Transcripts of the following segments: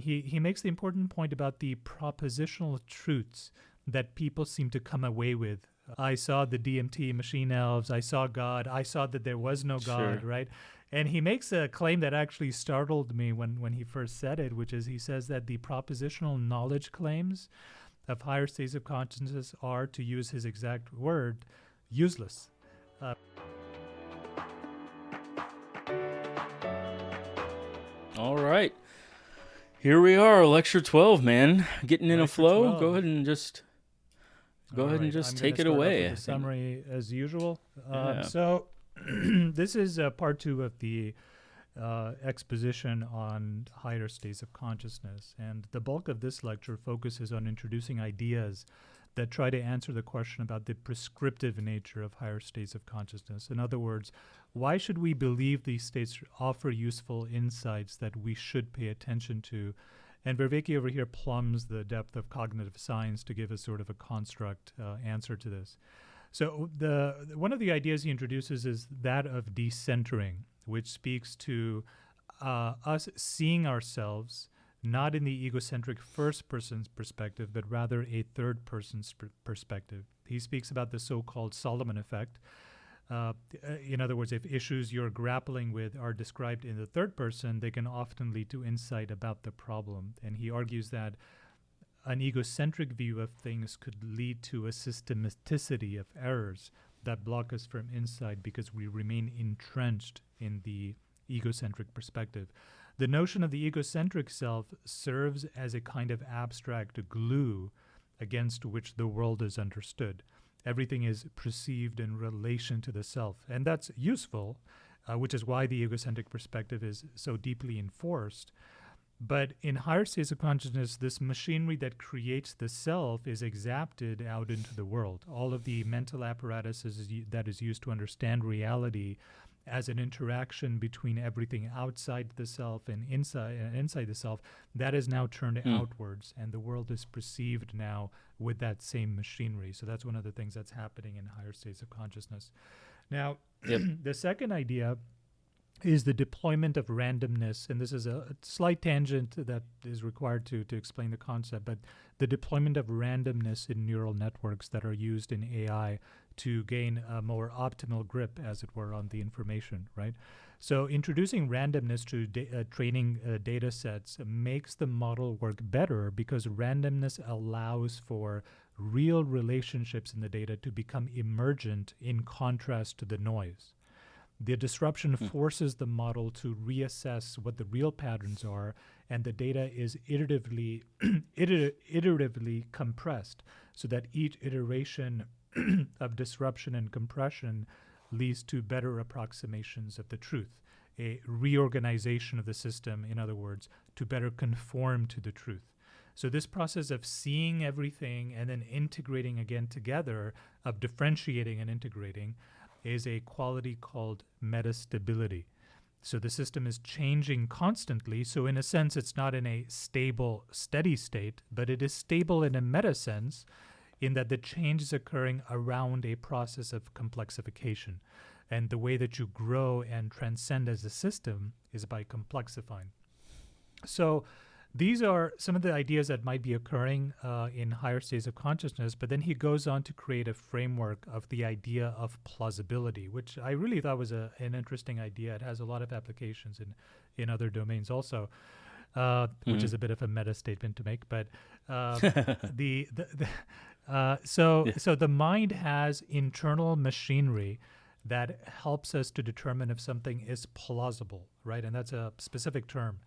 he makes the important point about the propositional truths that people seem to come away with. I saw the DMT machine elves. I saw God. I saw that there was no God, Sure. right? And he makes a claim that actually startled me when he first said it, which is he says that the propositional knowledge claims of higher states of consciousness are, to use his exact word, useless. All right. Here we are, lecture 12, man. Getting in a Lecture flow. 12. Go ahead and just All right, take it start away. off with the summary as usual. Yeah. So this is part 2 of the exposition on higher states of consciousness. And the bulk of this lecture focuses on introducing ideas that try to answer the question about the prescriptive nature of higher states of consciousness. In other words, why should we believe these states offer useful insights that we should pay attention to? And Vervaeke over here plumbs the depth of cognitive science to give us sort of a construct answer to this. So one of the ideas he introduces is that of decentering, which speaks to us seeing ourselves not in the egocentric first person's perspective, but rather a third person's perspective. He speaks about the so-called Solomon effect. In other words, if issues you're grappling with are described in the third person, they can often lead to insight about the problem. And he argues that an egocentric view of things could lead to a systematicity of errors that block us from insight because we remain entrenched in the egocentric perspective. The notion of the egocentric self serves as a kind of abstract glue against which the world is understood. Everything is perceived in relation to the self, and that's useful, which is why the egocentric perspective is so deeply enforced. But in higher states of consciousness, this machinery that creates the self is exapted out into the world. All of the mental apparatus that is used to understand reality as an interaction between everything outside the self and inside the self, that is now turned outwards, and the world is perceived now with that same machinery. So that's one of the things that's happening in higher states of consciousness. Now, the second idea is the deployment of randomness, and this is a slight tangent that is required to explain the concept, but the deployment of randomness in neural networks that are used in AI to gain a more optimal grip, as it were, on the information, right? So introducing randomness to training data sets makes the model work better because randomness allows for real relationships in the data to become emergent in contrast to the noise. The disruption forces the model to reassess what the real patterns are, and the data is iteratively compressed so that each iteration of disruption and compression leads to better approximations of the truth, a reorganization of the system, in other words, to better conform to the truth. So this process of seeing everything and then integrating again together, of differentiating and integrating, is a quality called metastability. So the system is changing constantly. So in a sense, it's not in a stable, steady state, but it is stable in a meta sense in that the change is occurring around a process of complexification. And the way that you grow and transcend as a system is by complexifying. So these are some of the ideas that might be occurring in higher states of consciousness, but then he goes on to create a framework of the idea of plausibility, which I really thought was an interesting idea. It has a lot of applications in other domains also, which is a bit of a meta statement to make. But so the mind has internal machinery that helps us to determine if something is plausible, right? And that's a specific term.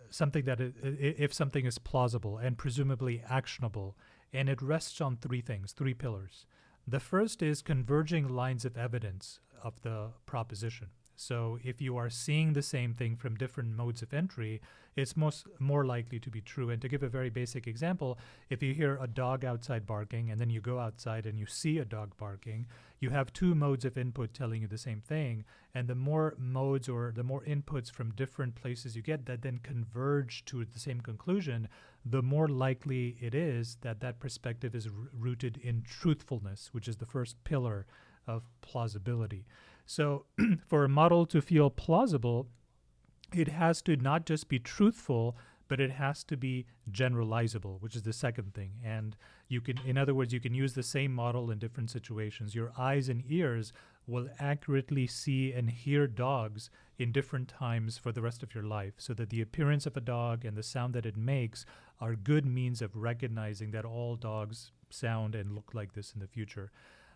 Something that if something is plausible and presumably actionable, and it rests on three things, three pillars. The first is converging lines of evidence of the proposition. So if you are seeing the same thing from different modes of entry, it's more likely to be true. And to give a very basic example, if you hear a dog outside barking and then you go outside and you see a dog barking, you have two modes of input telling you the same thing. And the more modes or the more inputs from different places you get that then converge to the same conclusion, the more likely it is that that perspective is rooted in truthfulness, which is the first pillar of plausibility. So for a model to feel plausible, it has to not just be truthful, but it has to be generalizable, which is the second thing. And you can, in other words, you can use the same model in different situations. Your eyes and ears will accurately see and hear dogs in different times for the rest of your life, so that the appearance of a dog and the sound that it makes are good means of recognizing that all dogs sound and look like this in the future.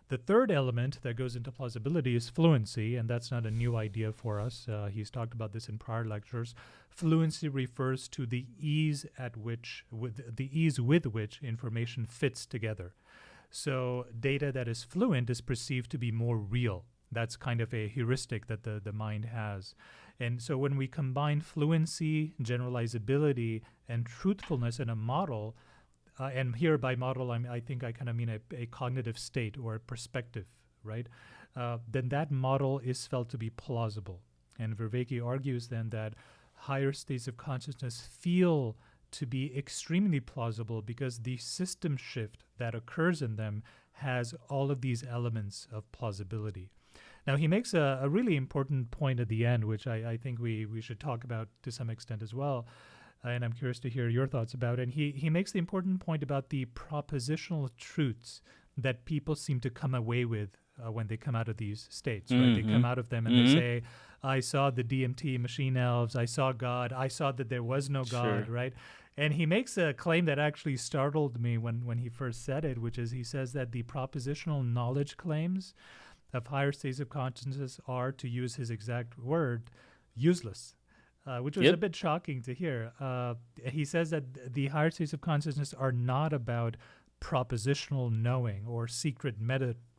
The third element that goes into plausibility is fluency, and that's not a new idea for us. He's talked about this in prior lectures. Fluency refers to the ease with which information fits together. So data that is fluent is perceived to be more real. That's kind of a heuristic that the mind has. And so when we combine fluency, generalizability, and truthfulness in a model, and here by model, I think I kind of mean a cognitive state or a perspective, right? Then that model is felt to be plausible. And Vervaeke argues then that higher states of consciousness feel to be extremely plausible because the system shift that occurs in them has all of these elements of plausibility. Now, he makes a really important point at the end, which I think we should talk about to some extent as well. And I'm curious to hear your thoughts about it. And he makes the important point about the propositional truths that people seem to come away with when they come out of these states, right? They come out of them and they say, I saw the DMT machine elves, I saw God, I saw that there was no God, right? And he makes a claim that actually startled me when he first said it, which is he says that the propositional knowledge claims of higher states of consciousness are, to use his exact word, useless. Which was a bit shocking to hear. He says that the higher states of consciousness are not about propositional knowing or secret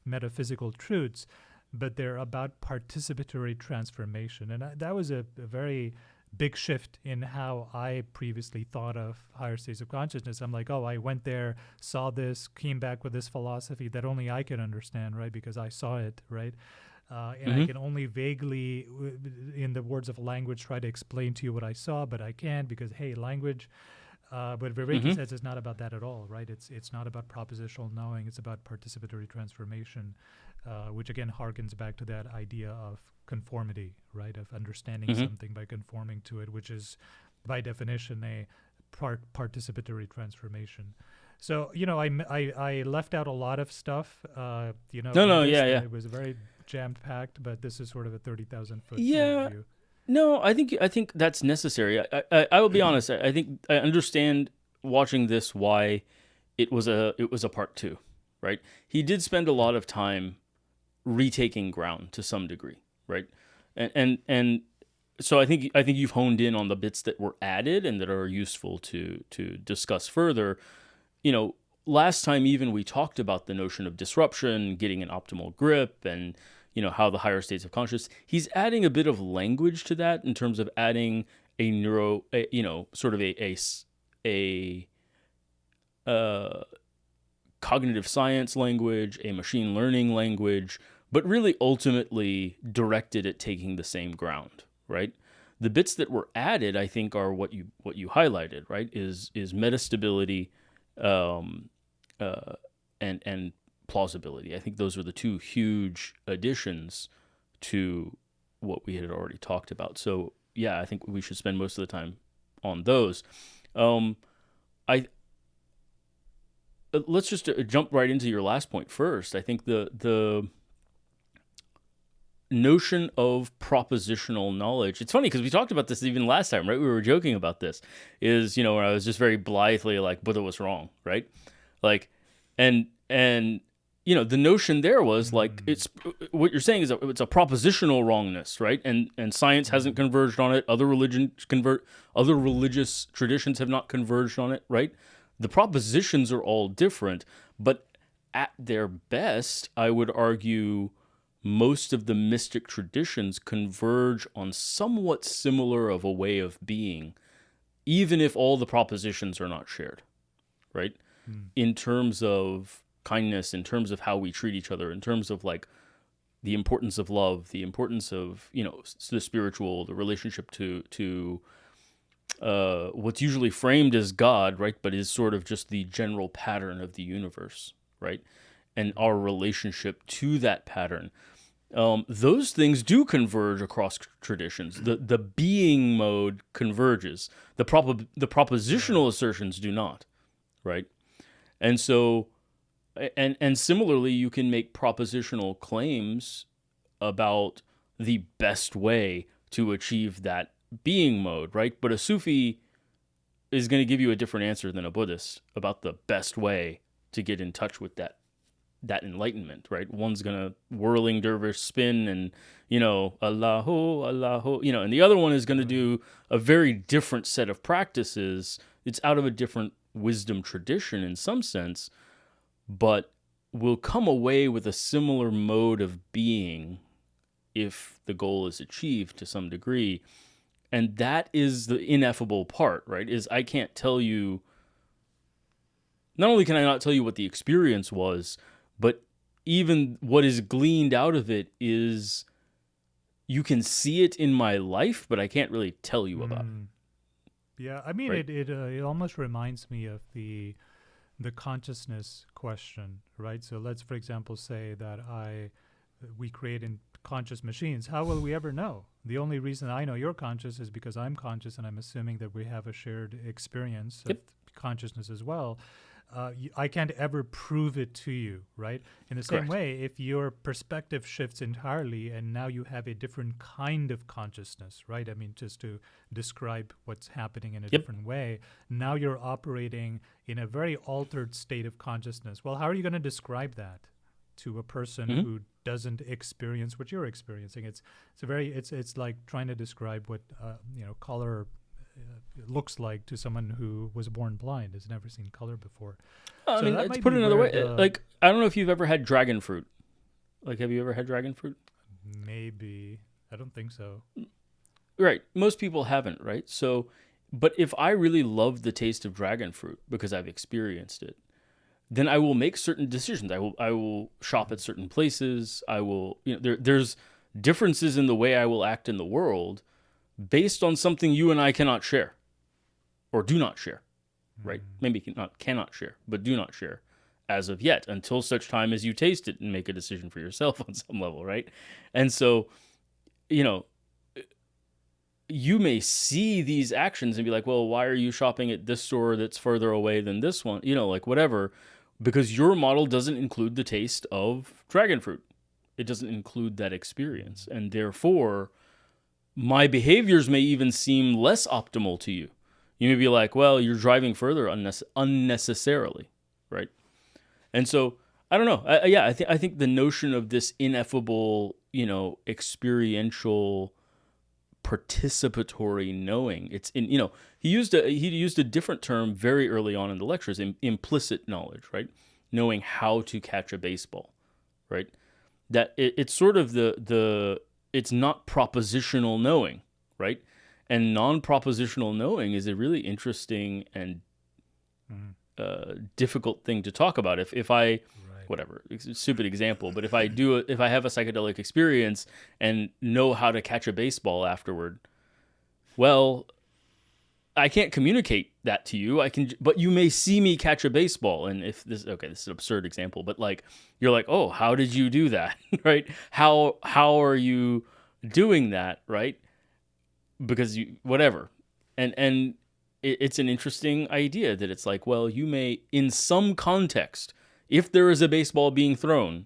metaphysical truths, but they're about participatory transformation. And that was a very big shift in how I previously thought of higher states of consciousness. I'm like, oh, I went there, saw this, came back with this philosophy that only I can understand, right? Because I saw it, right? And I can only vaguely, in the words of language, try to explain to you what I saw, but I can't because, hey, language. But Vervaeke says it's not about that at all, right? It's not about propositional knowing. It's about participatory transformation, which again harkens back to that idea of conformity, right? Of understanding something by conforming to it, which is by definition a participatory transformation. So, I left out a lot of stuff, It was very jammed packed, but this is sort of a 30,000 foot view. No, I think that's necessary. I will be honest. I think I understand watching this why it was a part 2, right? He did spend a lot of time retaking ground to some degree, right? And so I think you've honed in on the bits that were added and that are useful to discuss further. Last time even we talked about the notion of disruption, getting an optimal grip, and how the higher states of consciousness. He's adding a bit of language to that in terms of adding cognitive science language, a machine learning language, but really ultimately directed at taking the same ground, right? The bits that were added, I think, are what you highlighted, right? Is metastability, and plausibility. I think those are the two huge additions to what we had already talked about. So yeah, I think we should spend most of the time on those. Let's just jump right into your last point first. I think the notion of propositional knowledge. It's funny because we talked about this even last time, right? We were joking about this. Is where I was just very blithely like, Buddha was wrong, right? Like, and the notion there was like, it's what you're saying is it's a propositional wrongness, right? And science hasn't converged on it. Other religious traditions have not converged on it, right? The propositions are all different, but at their best, I would argue most of the mystic traditions converge on somewhat similar of a way of being, even if all the propositions are not shared, right? In terms of kindness, in terms of how we treat each other, in terms of like the importance of love, the importance of, the spiritual, the relationship to what's usually framed as God, right? But is sort of just the general pattern of the universe, right? And our relationship to that pattern. those things do converge across traditions. The being mode converges. The propositional assertions do not, right? And so, and similarly, you can make propositional claims about the best way to achieve that being mode, right? But a Sufi is going to give you a different answer than a Buddhist about the best way to get in touch with that enlightenment, right? One's gonna whirling dervish spin and, Allahu, Allahu, and the other one is gonna do a very different set of practices. It's out of a different wisdom tradition in some sense, but will come away with a similar mode of being if the goal is achieved to some degree. And that is the ineffable part, right? Is I can't tell you, not only can I not tell you what the experience was, but even what is gleaned out of it is you can see it in my life, but I can't really tell you about it. Yeah, I mean, Right. it almost reminds me of the consciousness question, right? So let's, for example, say that we create in conscious machines. How will we ever know? The only reason I know you're conscious is because I'm conscious, and I'm assuming that we have a shared experience of Yep. consciousness as well. I can't ever prove it to you, right? In the same Correct. way, if your perspective shifts entirely and now you have a different kind of consciousness, right? I mean, just to describe what's happening in a Yep. different way, now you're operating in a very altered state of consciousness. Well, how are you going to describe that to a person Hmm. who doesn't experience what you're experiencing? It's like trying to describe what color looks like to someone who was born blind, has never seen color before. I So mean, that to might put be it another where way, the I don't know if you've ever had dragon fruit. Like, have you ever had dragon fruit? maybe, I don't think so. Right. Most people haven't, right? So, but if I really love the taste of dragon fruit because I've experienced it, then I will make certain decisions. I will shop at certain places. I will, there's differences in the way I will act in the world based on something you and I cannot share or do not share, right? Maybe cannot share, but do not share as of yet until such time as you taste it and make a decision for yourself on some level, right? And so, you know, you may see these actions and be like, well, why are you shopping at this store that's further away than this one? Like whatever, because your model doesn't include the taste of dragon fruit. It doesn't include that experience. And therefore, my behaviors may even seem less optimal to you. You may be like, well, you're driving further unnecessarily, right? And so, I don't know. I think the notion of this ineffable, experiential participatory knowing. It's in he used a different term very early on in the lectures, implicit knowledge, right? Knowing how to catch a baseball, right? That it's sort of the it's not propositional knowing, right? And non-propositional knowing is a really interesting and difficult thing to talk about. If I Right. whatever, it's a stupid example, but if I have a psychedelic experience and know how to catch a baseball afterward, well, I can't communicate that to you. But you may see me catch a baseball, and if this this is an absurd example, but like you're like, oh, how did you do that, right? How are you doing that, right? Because you whatever, and it's an interesting idea that it's like, well, you may in some context, if there is a baseball being thrown,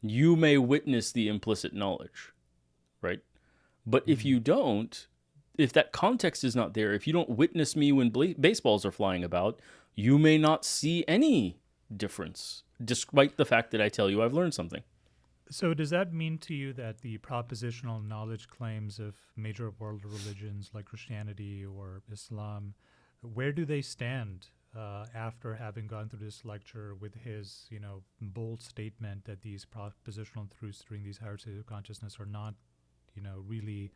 you may witness the implicit knowledge, right? But if you don't, if that context is not there, if you don't witness me when baseballs are flying about, you may not see any difference, despite the fact that I tell you I've learned something. So does that mean to you that the propositional knowledge claims of major world religions like Christianity or Islam, where do they stand after having gone through this lecture with his, bold statement that these propositional truths during these higher states of consciousness are not, really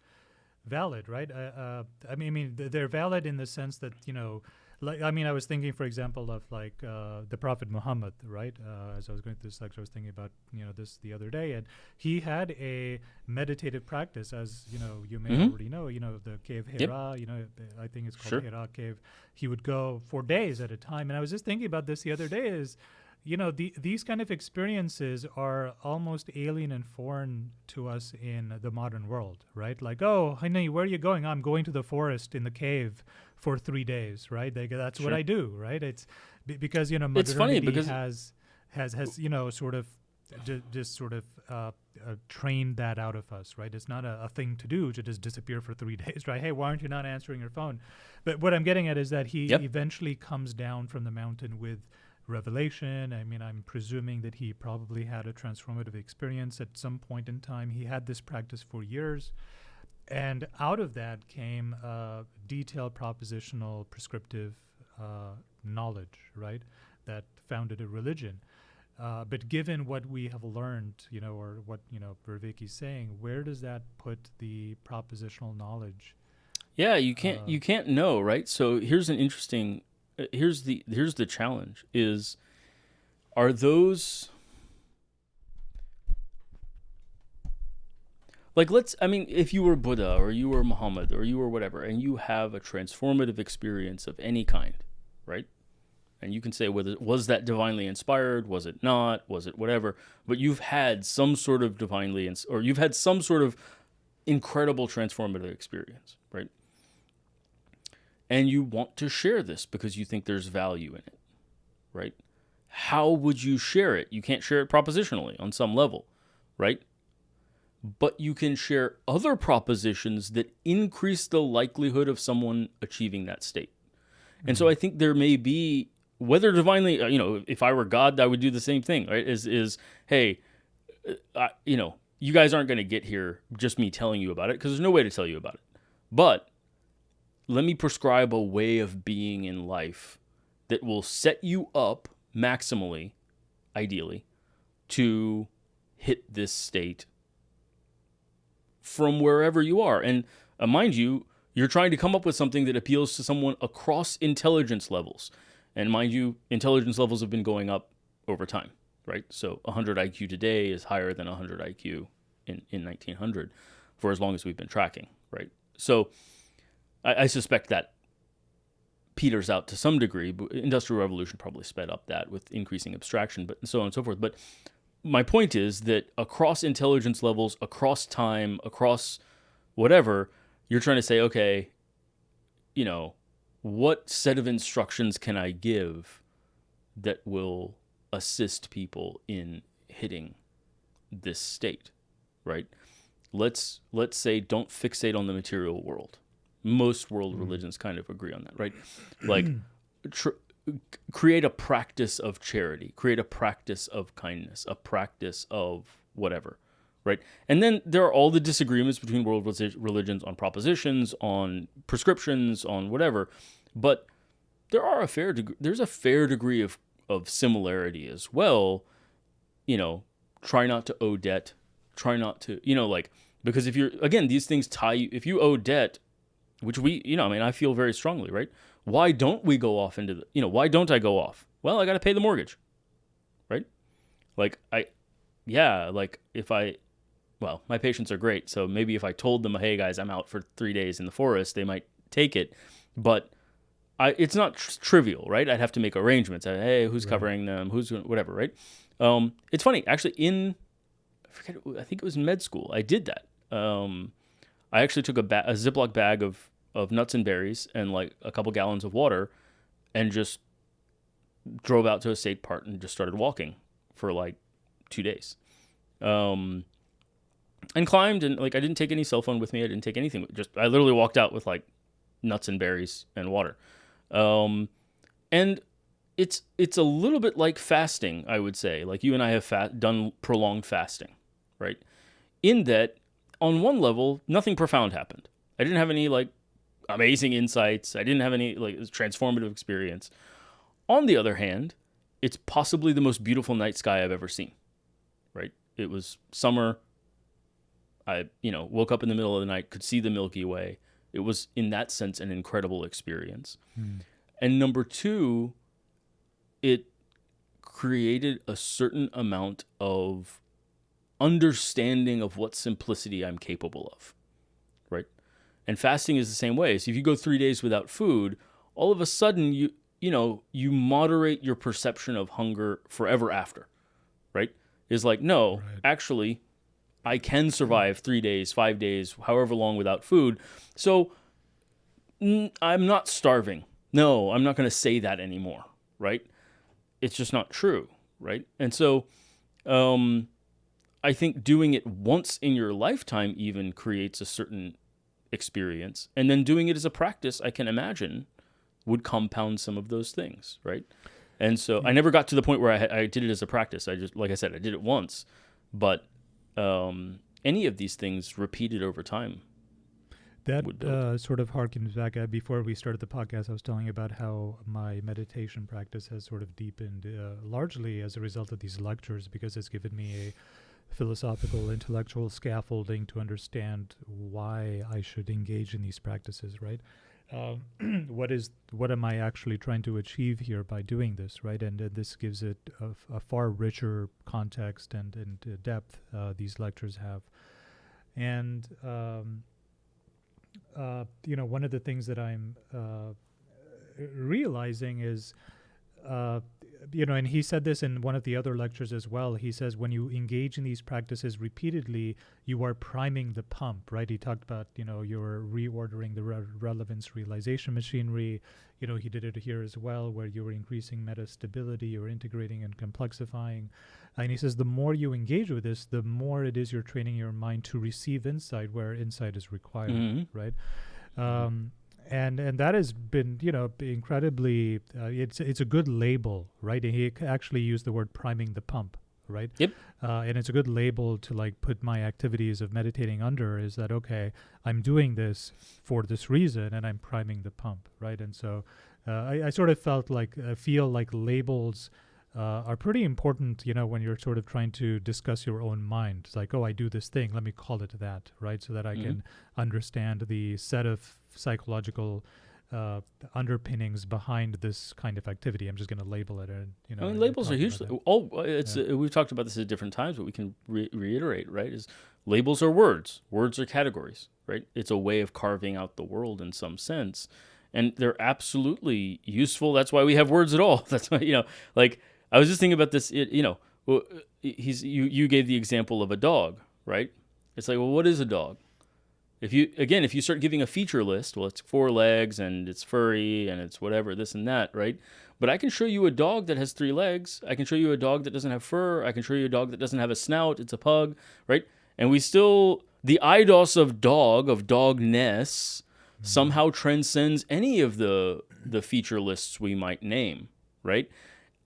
valid, right? They're valid in the sense that I was thinking, for example, of like the Prophet Muhammad, right? As I was going through this lecture, I was thinking about this the other day, and he had a meditative practice, as you may Mm-hmm. already know. The cave Yep. Hira, I think it's called Sure. the Hira cave. He would go for days at a time, and I was just thinking about this the other day. Is these kind of experiences are almost alien and foreign to us in the modern world, right? Like, oh, honey, where are you going? I'm going to the forest in the cave for 3 days, right? That's what Sure. I do, right? It's because It's funny modernity because has sort of just sort of trained that out of us, right? It's not a thing to do to just disappear for 3 days, right? Hey, why aren't you not answering your phone? But what I'm getting at is that he yep. eventually comes down from the mountain with revelation. I mean, I'm presuming that he probably had a transformative experience at some point in time. He had this practice for years. And out of that came detailed propositional prescriptive knowledge, right? That founded a religion. But given what we have learned, or what, Vervaeke is saying, where does that put the propositional knowledge? Yeah, you can't know, right? So here's an interesting here's the challenge is are those like if you were Buddha or you were Muhammad or you were whatever and you have a transformative experience of any kind, right? And you can say whether was that divinely inspired, was it not, was it whatever, but you've had some sort of or you've had some sort of incredible transformative experience, right? And you want to share this because you think there's value in it, right? How would you share it? You can't share it propositionally on some level, right? But you can share other propositions that increase the likelihood of someone achieving that state. Mm-hmm. And so I think there may be, whether divinely, if I were God, I would do the same thing, right? Hey, you guys aren't going to get here just me telling you about it because there's no way to tell you about it. But let me prescribe a way of being in life that will set you up maximally, ideally, to hit this state from wherever you are. And mind you, you're trying to come up with something that appeals to someone across intelligence levels. And mind you, intelligence levels have been going up over time, right? So 100 IQ today is higher than 100 IQ in 1900 for as long as we've been tracking, right? So I suspect that peters out to some degree. But Industrial Revolution probably sped up that with increasing abstraction, but so on and so forth. But my point is that across intelligence levels, across time, across whatever, you're trying to say, okay, what set of instructions can I give that will assist people in hitting this state, right? Let's say don't fixate on the material world. Most world religions kind of agree on that, right? Like, create a practice of charity, create a practice of kindness, a practice of whatever, right? And then there are all the disagreements between world religions on propositions, on prescriptions, on whatever, but there's a fair degree of similarity as well. Try not to owe debt, try not to, because if these things tie you, if you owe debt, which I feel very strongly, right? Why don't we go off into why don't I go off? Well, I got to pay the mortgage, right? My patients are great. So maybe if I told them, hey guys, I'm out for 3 days in the forest, they might take it. But it's not trivial, right? I'd have to make arrangements. Hey, who's covering them? Who's doing whatever, right? It's funny, actually, I think it was in med school, I did that. I actually took a Ziploc bag of nuts and berries and like a couple gallons of water and just drove out to a state park and just started walking for like 2 days. And climbed and I didn't take any cell phone with me. I didn't take anything. I literally walked out with like nuts and berries and water. And it's a little bit like fasting, I would say. Like you and I have done prolonged fasting, right? In that, on one level, nothing profound happened. I didn't have any amazing insights. I didn't have any transformative experience. On the other hand, it's possibly the most beautiful night sky I've ever seen, right? It was summer. I, woke up in the middle of the night, could see the Milky Way. It was, in that sense, an incredible experience. And number two, it created a certain amount of understanding of what simplicity I'm capable of, right? And fasting is the same way. So if you go 3 days without food, all of a sudden you moderate your perception of hunger forever after, right? Is like, no, Right. actually, I can survive 3 days, 5 days, however long without food. So I'm not starving. No, I'm not going to say that anymore, right? It's just not true, right? And so I think doing it once in your lifetime even creates a certain experience. And then doing it as a practice, I can imagine, would compound some of those things, right? And so I never got to the point where I did it as a practice. I just, like I said, I did it once. But any of these things repeated over time would build. That sort of harkens back. Before we started the podcast, I was telling you about how my meditation practice has sort of deepened, largely as a result of these lectures, because it's given me a philosophical, intellectual scaffolding to understand why I should engage in these practices, right? What am I actually trying to achieve here by doing this, right? And this gives it a far richer context and depth these lectures have. And one of the things that I'm realizing is, and he said this in one of the other lectures as well. He says when you engage in these practices repeatedly, you are priming the pump, right? He talked about, you're reordering the relevance realization machinery. He did it here as well, where you're increasing meta stability, you're integrating and complexifying. And he says the more you engage with this, the more it is you're training your mind to receive insight where insight is required, right? And that has been, incredibly, it's a good label, right? And he actually used the word priming the pump, right? Yep. And it's a good label to like put my activities of meditating under, is that, okay, I'm doing this for this reason and I'm priming the pump, right? And so I sort of feel like labels are pretty important, when you're sort of trying to discuss your own mind. It's like, oh, I do this thing, let me call it that, right? So that I can understand the set of psychological underpinnings behind this kind of activity. I'm just going to label it, and I mean, labels are huge. We've talked about this at different times, but we can reiterate, right? Is labels are words. Words are categories, right? It's a way of carving out the world in some sense, and they're absolutely useful. That's why we have words at all. That's why like. I was just thinking about this. You gave the example of a dog, right? It's like, well, what is a dog? If you start giving a feature list, well, it's 4 legs and it's furry and it's whatever, this and that, right? But I can show you a dog that has 3 legs. I can show you a dog that doesn't have fur. I can show you a dog that doesn't have a snout. It's a pug, right? And the eidos of dogness, somehow transcends any of the feature lists we might name, right?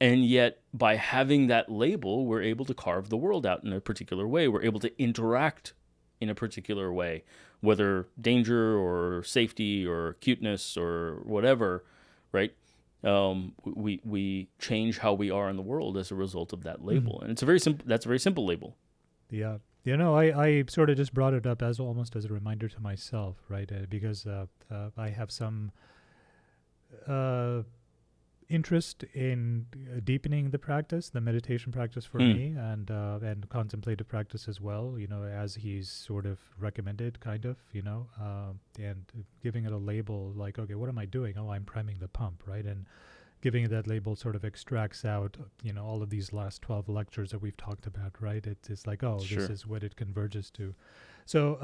And yet, by having that label, we're able to carve the world out in a particular way. We're able to interact in a particular way, whether danger or safety or cuteness or whatever, right? We change how we are in the world as a result of that label, and it's that's a very simple label. Yeah, I sort of just brought it up as almost as a reminder to myself, right? Because I have some interest in deepening the practice, the meditation practice for me, and contemplative practice as well, as he's sort of recommended, kind of, and giving it a label like, okay, what am I doing? Oh, I'm priming the pump, right? And giving it that label sort of extracts out, all of these last 12 lectures that we've talked about, right? It's like, oh, Sure. This is what it converges to. So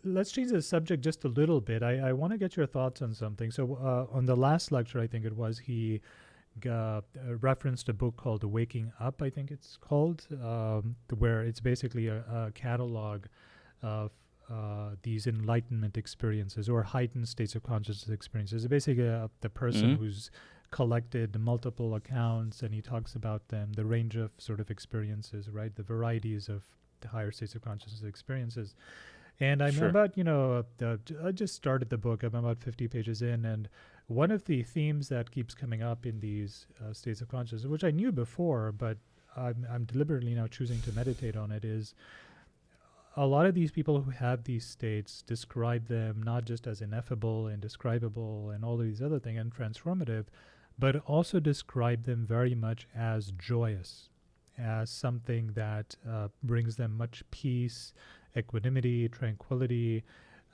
let's change the subject just a little bit. I want to get your thoughts on something. So on the last lecture, I think it was, he referenced a book called Waking Up, I think it's called, where it's basically a catalog of these enlightenment experiences or heightened states of consciousness experiences. It's basically the person who's collected multiple accounts, and he talks about them, the range of sort of experiences, right? The varieties of the higher states of consciousness experiences. And I'm about, I just started the book. I'm about 50 pages in, and one of the themes that keeps coming up in these states of consciousness, which I knew before, but I'm deliberately now choosing to meditate on it, is a lot of these people who have these states describe them not just as ineffable, indescribable, and all of these other things, and transformative, but also describe them very much as joyous, as something that brings them much peace, equanimity, tranquility,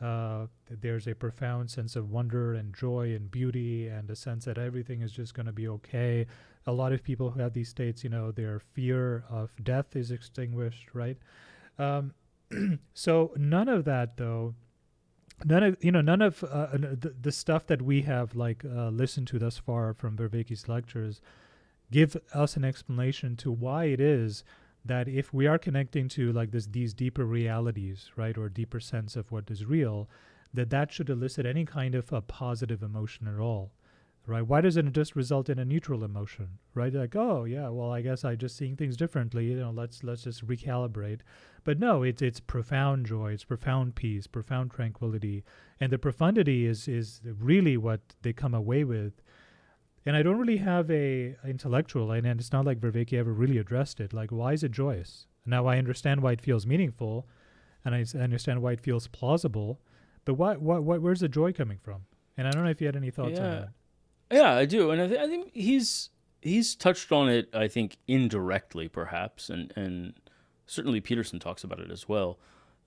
There's a profound sense of wonder and joy and beauty, and a sense that everything is just going to be okay. A lot of people who have these states, their fear of death is extinguished, right? Um, so none of that, though, none of the stuff that we have listened to thus far from Vervaeke's lectures give us an explanation to why it is that if we are connecting to these deeper realities, right, or deeper sense of what is real, that should elicit any kind of a positive emotion at all, right? Why doesn't it just result in a neutral emotion, right? Like, oh yeah, well, I guess I just seeing things differently. Let's just recalibrate. But no, it's profound joy, it's profound peace, profound tranquility, and the profundity is really what they come away with. And I don't really have a intellectual, and it's not like Vervaeke ever really addressed it. Like, why is it joyous? Now I understand why it feels meaningful, and I understand why it feels plausible, but where's the joy coming from? And I don't know if you had any thoughts on that. Yeah, I do, and I think he's touched on it. I think indirectly, perhaps, and certainly Peterson talks about it as well.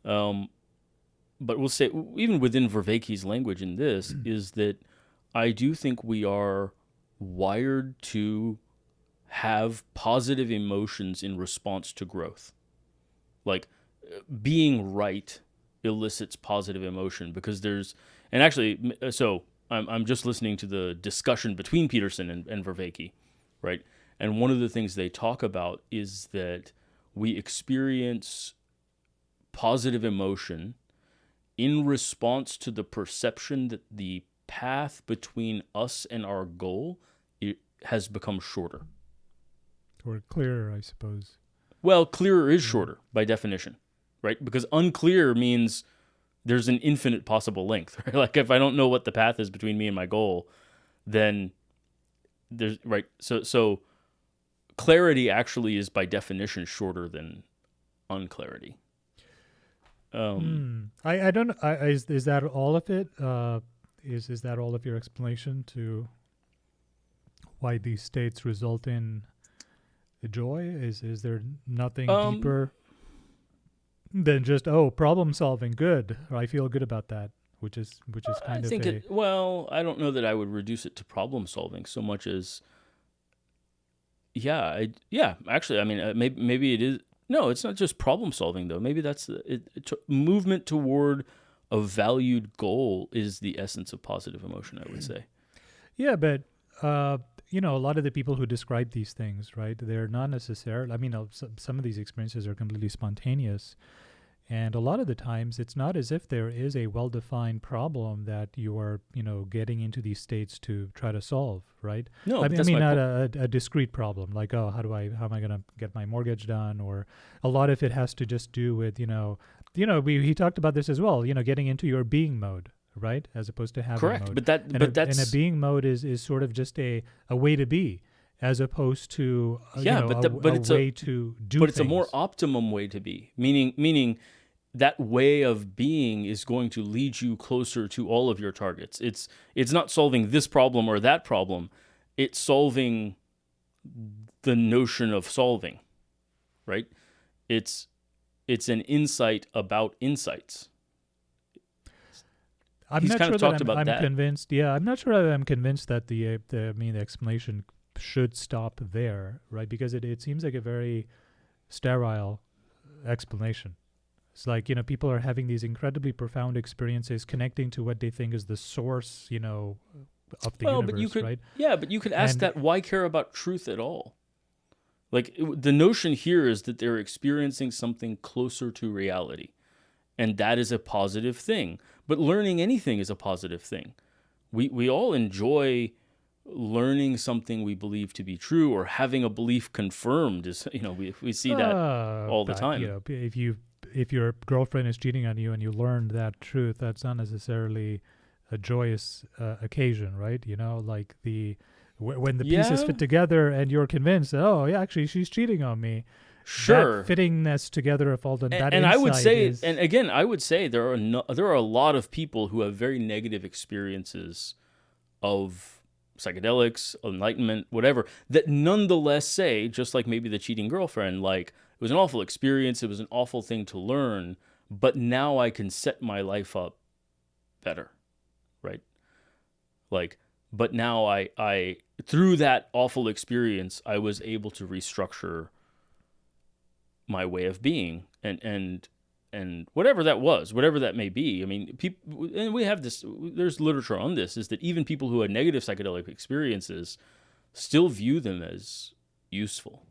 But we'll say even within Vervaeke's language in this is that I do think we are wired to have positive emotions in response to growth. Like being right elicits positive emotion because and actually, so I'm just listening to the discussion between Peterson and Vervaeke, right? And one of the things they talk about is that we experience positive emotion in response to the perception that the path between us and our goal has become shorter. Or clearer, I suppose. Well, clearer is shorter by definition, right? Because unclear means there's an infinite possible length, right? Like if I don't know what the path is between me and my goal, then there's, right? So clarity actually is by definition shorter than unclarity. I don't know. Is that all of it? Is that all of your explanation to why these states result in joy? Is there nothing deeper than just problem solving? Good, or I feel good about that, which is kind of. Well, I don't know that I would reduce it to problem solving so much as. Actually, I mean, maybe it is. No, it's not just problem solving though. Maybe that's movement toward a valued goal is the essence of positive emotion, I would say. Yeah, but a lot of the people who describe these things, right? They're not necessarily. I mean, some of these experiences are completely spontaneous, and a lot of the times it's not as if there is a well-defined problem that you are, getting into these states to try to solve, right? No, I mean not a discrete problem like, how am I going to get my mortgage done? Or a lot of it has to just do with, he talked about this as well, getting into your being mode, right? As opposed to having correct mode. and a being mode is sort of just a way to be, as opposed to it's a way to do but things. It's a more optimum way to be, meaning that way of being is going to lead you closer to all of your targets. It's not solving this problem or that problem, it's solving the notion of solving, right? It's an insight about insights. I'm not sure that I'm convinced. Yeah, I'm not sure that I'm convinced that the explanation should stop there, right? Because it seems like a very sterile explanation. It's like, people are having these incredibly profound experiences connecting to what they think is the source, of the universe, right? Yeah, but you could ask that, why care about truth at all? Like, the notion here is that they're experiencing something closer to reality, and that is a positive thing. But learning anything is a positive thing. We all enjoy learning something we believe to be true, or having a belief confirmed. Is we see that all the time. If your girlfriend is cheating on you and you learned that truth, that's not necessarily a joyous occasion, right? Like when the pieces fit together and you're convinced that, actually she's cheating on me. Sure, that fittingness together of all that. And I would say, and again, I would say there are a lot of people who have very negative experiences of psychedelics, enlightenment, whatever, that nonetheless say, just like maybe the cheating girlfriend, like, it was an awful experience, it was an awful thing to learn, but now I can set my life up better, right? Like, but now I through that awful experience, I was able to restructure my way of being, and whatever that was, whatever that may be. I mean, people, and we have this, there's literature on this, is that even people who had negative psychedelic experiences still view them as useful,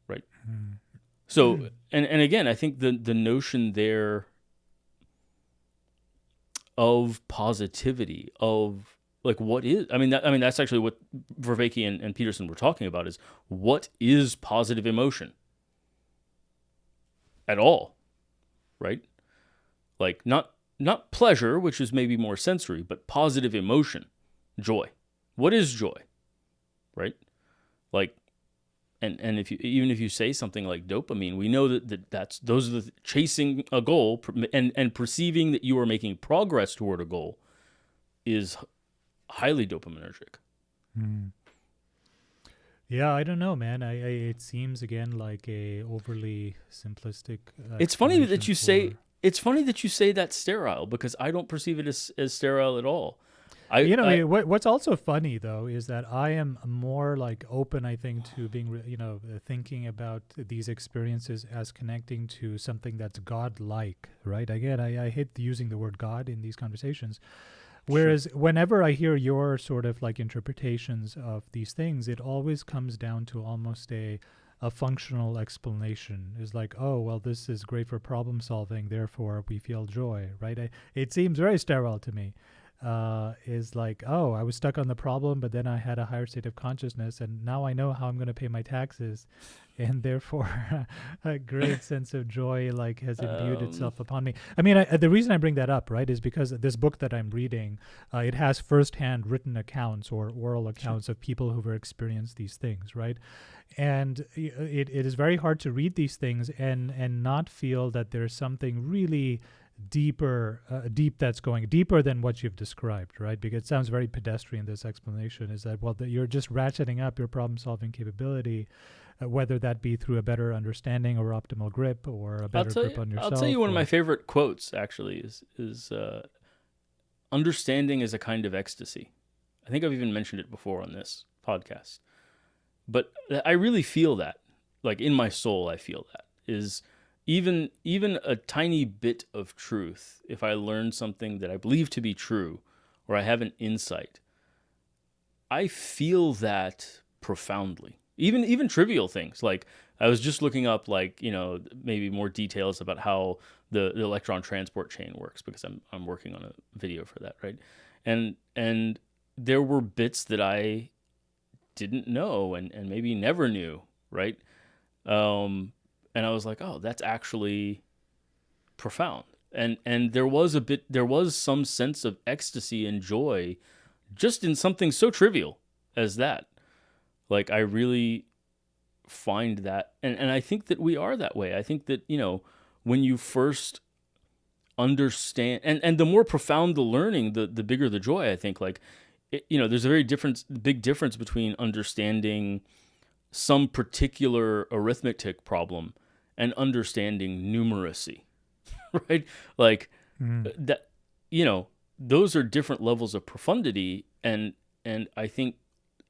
right? So, and again, I think the notion there of positivity, of like what is, that's actually what Vervaeke and Peterson were talking about, is what is positive emotion at all, right? Like not pleasure, which is maybe more sensory, but positive emotion, joy. What is joy, right? Like, and if you, even if you say something like dopamine, we know that's those are the chasing a goal and perceiving that you are making progress toward a goal is highly dopaminergic. Yeah, I don't know, man. It seems again like a overly simplistic. It's funny that you say. for- It's funny that you say that's sterile, because I don't perceive it as sterile at all. What's also funny though is that I am more like open, I think, to being, thinking about these experiences as connecting to something that's God-like, right? Again, I hate using the word God in these conversations. Whereas whenever I hear your sort of like interpretations of these things, it always comes down to almost a functional explanation. Is like, oh, well, this is great for problem solving, therefore we feel joy, right? It seems very sterile to me. Is like, oh, I was stuck on the problem, but then I had a higher state of consciousness, and now I know how I'm going to pay my taxes, and therefore a great sense of joy like has imbued itself upon me. I mean, the reason I bring that up, right, is because this book that I'm reading, it has firsthand written accounts or oral accounts of people who've experienced these things, right? And it is very hard to read these things and not feel that there's something really deep that's going deeper than what you've described, right? Because it sounds very pedestrian, this explanation, is that, well, you're just ratcheting up your problem solving capability, whether that be through a better understanding or optimal grip or a better grip on yourself. I'll tell you one of my favorite quotes actually is understanding is a kind of ecstasy. I think I've even mentioned it before on this podcast, but I really feel that, like in my soul, I feel that is even a tiny bit of truth. If I learn something that I believe to be true, or I have an insight, I feel that profoundly. Even trivial things, like I was just looking up, like, maybe more details about how the electron transport chain works, because I'm working on a video for that, right? And there were bits that I didn't know and maybe never knew, right? And I was like, oh, that's actually profound. And there was some sense of ecstasy and joy just in something so trivial as that. Like, I really find that, and I think that we are that way. I think that, when you first understand, and the more profound the learning, the bigger the joy, I think. Like, there's a big difference between understanding some particular arithmetic problem and understanding numeracy, right? Like that, those are different levels of profundity, and I think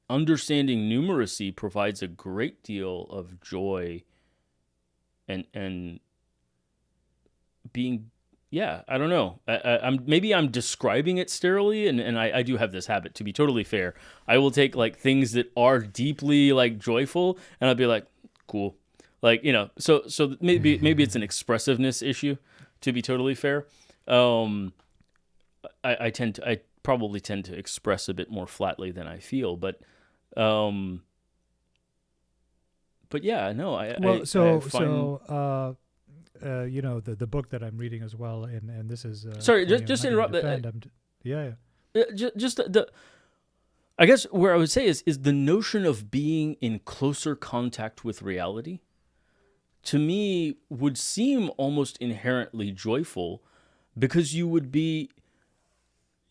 understanding numeracy provides a great deal of joy and being, I don't know. I'm describing it sterilely, and I do have this habit, to be totally fair. I will take like things that are deeply like joyful, and I'll be like, cool. Like, so maybe it's an expressiveness issue, to be totally fair. I probably tend to express a bit more flatly than I feel, but yeah, no, the book that I'm reading as well, and this is sorry, just interrupt. Just I guess where I would say is the notion of being in closer contact with reality, to me, would seem almost inherently joyful, because you would be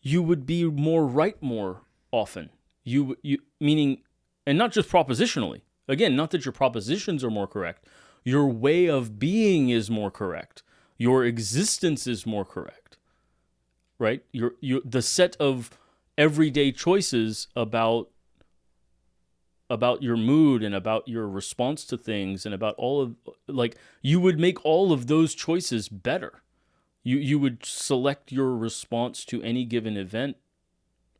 more right more often. You meaning, and not just propositionally. Again, not that your propositions are more correct. Your way of being is more correct. Your existence is more correct. right? The set of everyday choices about your mood and about your response to things and about all of, like, you would make all of those choices better. You would select your response to any given event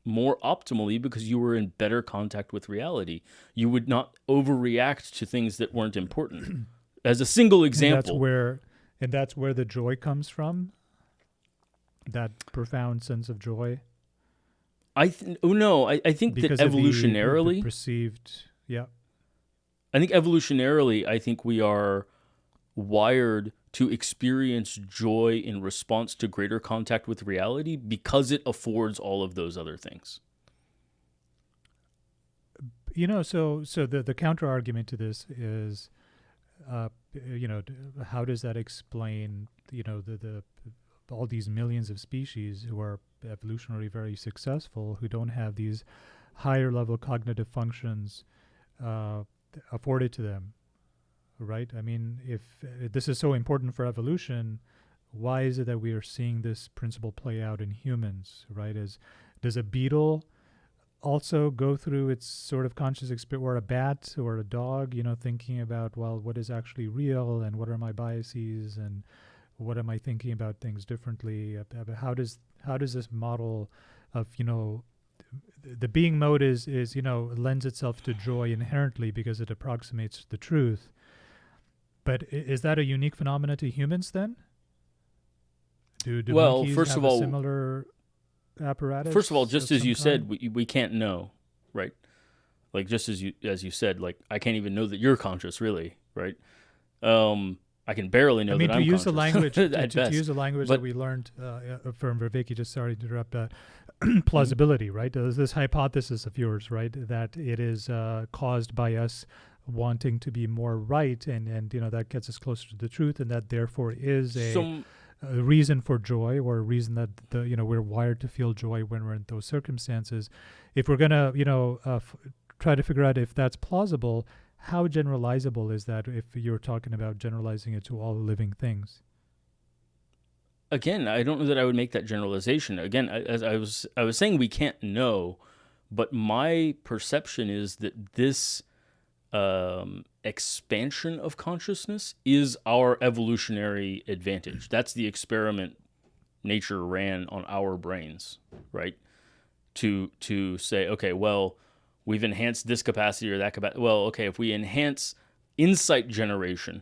more optimally because you were in better contact with reality. You would not overreact to things that weren't important. As a single example, and that's where the joy comes from. That profound sense of joy. I think that Because evolutionarily, the perceived, yeah. I think evolutionarily, I think we are wired to experience joy in response to greater contact with reality because it affords all of those other things. So the counter argument to this is, how does that explain, the all these millions of species who are evolutionarily very successful, who don't have these higher level cognitive functions afforded to them, right? I mean, if this is so important for evolution, why is it that we are seeing this principle play out in humans, right? Does a beetle also go through its sort of conscious experience, or a bat or a dog, thinking about, well, what is actually real and what are my biases and what am I thinking about things differently? How does this model of, the being mode is lends itself to joy inherently because it approximates the truth. But is that a unique phenomena to humans then? Do Well, monkeys first have of a all, similar apparatus? First of all, just of as some you said, kind? we can't know, right? Like, just as you said, like, I can't even know that you're conscious, really, right? I can barely know I mean, that to I'm use the conscious language at to use best. the language that But we learned from Vervaeke, just sorry to interrupt, plausibility, right? There's this hypothesis of yours, right, that it is caused by us wanting to be more right, and that gets us closer to the truth, and that therefore is some a reason for joy, or a reason that we're wired to feel joy when we're in those circumstances. If we're gonna try to figure out if that's plausible, how generalizable is that if you're talking about generalizing it to all living things? Again, I don't know that I would make that generalization. Again, as I was saying, we can't know, but my perception is that this expansion of consciousness is our evolutionary advantage. That's the experiment nature ran on our brains, right? To say, okay, well, we've enhanced this capacity or that capacity. Well, okay, if we enhance insight generation,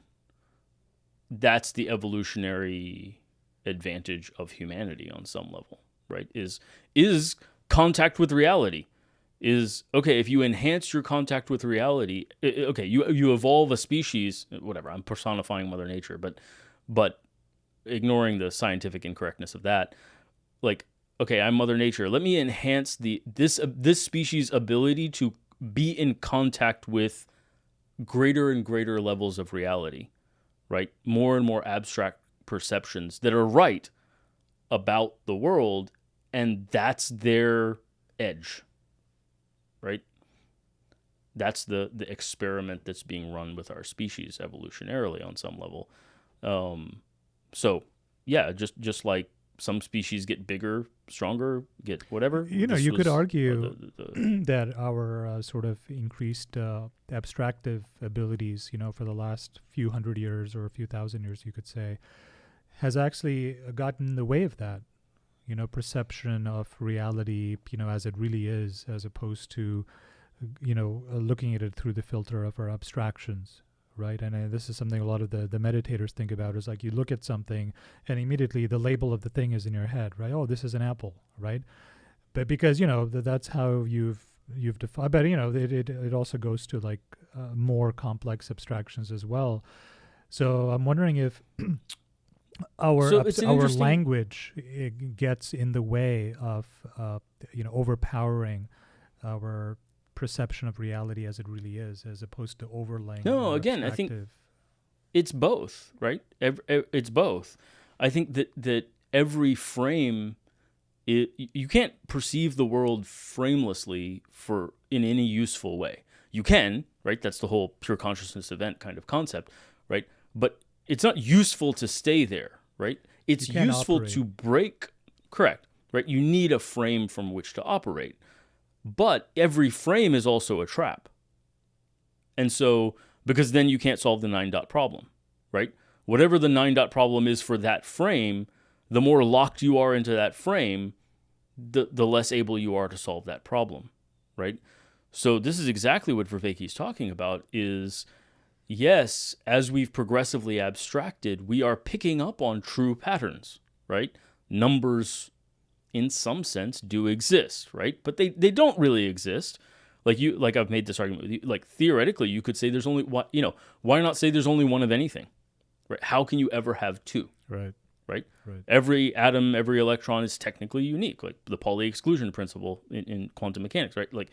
that's the evolutionary advantage of humanity on some level, right? Is contact with reality. Is okay if you enhance your contact with reality. Okay, you evolve a species. Whatever. I'm personifying Mother Nature, but ignoring the scientific incorrectness of that. Like, okay, I'm Mother Nature. Let me enhance this species' ability to be in contact with greater and greater levels of reality, right? More and more abstract perceptions that are right about the world, and that's their edge, right? That's the experiment that's being run with our species evolutionarily on some level. So yeah, just like some species get bigger, stronger, get whatever. You could argue the that our sort of increased abstractive abilities, for the last few hundred years or a few thousand years, you could say, has actually gotten in the way of that. Perception of reality, as it really is, as opposed to, looking at it through the filter of our abstractions, right? And this is something a lot of the meditators think about, is like you look at something and immediately the label of the thing is in your head, right? Oh, this is an apple, right? But because, that's how you've defined, but, it also goes to like more complex abstractions as well. So I'm wondering if our language gets in the way of overpowering our perception of reality as it really is, as opposed to overlaying. No, again, I think it's both, right? It's both. I think that every frame, you can't perceive the world framelessly in any useful way. You can, right? That's the whole pure consciousness event kind of concept, right? But it's not useful to stay there, right? It's useful to break, correct, right? You need a frame from which to operate. But every frame is also a trap. And so, because then you can't solve the 9-dot problem, right? Whatever the 9-dot problem is for that frame, the more locked you are into that frame, the less able you are to solve that problem, right? So this is exactly what Vervaeke is talking about is, yes, as we've progressively abstracted, we are picking up on true patterns, right? Numbers, in some sense, do exist, right? But they don't really exist. Like I've made this argument with you, like theoretically, you could say there's only one, why not say there's only one of anything, right? How can you ever have two? Right. Right? Right. Every atom, every electron is technically unique, like the Pauli exclusion principle in quantum mechanics, right? Like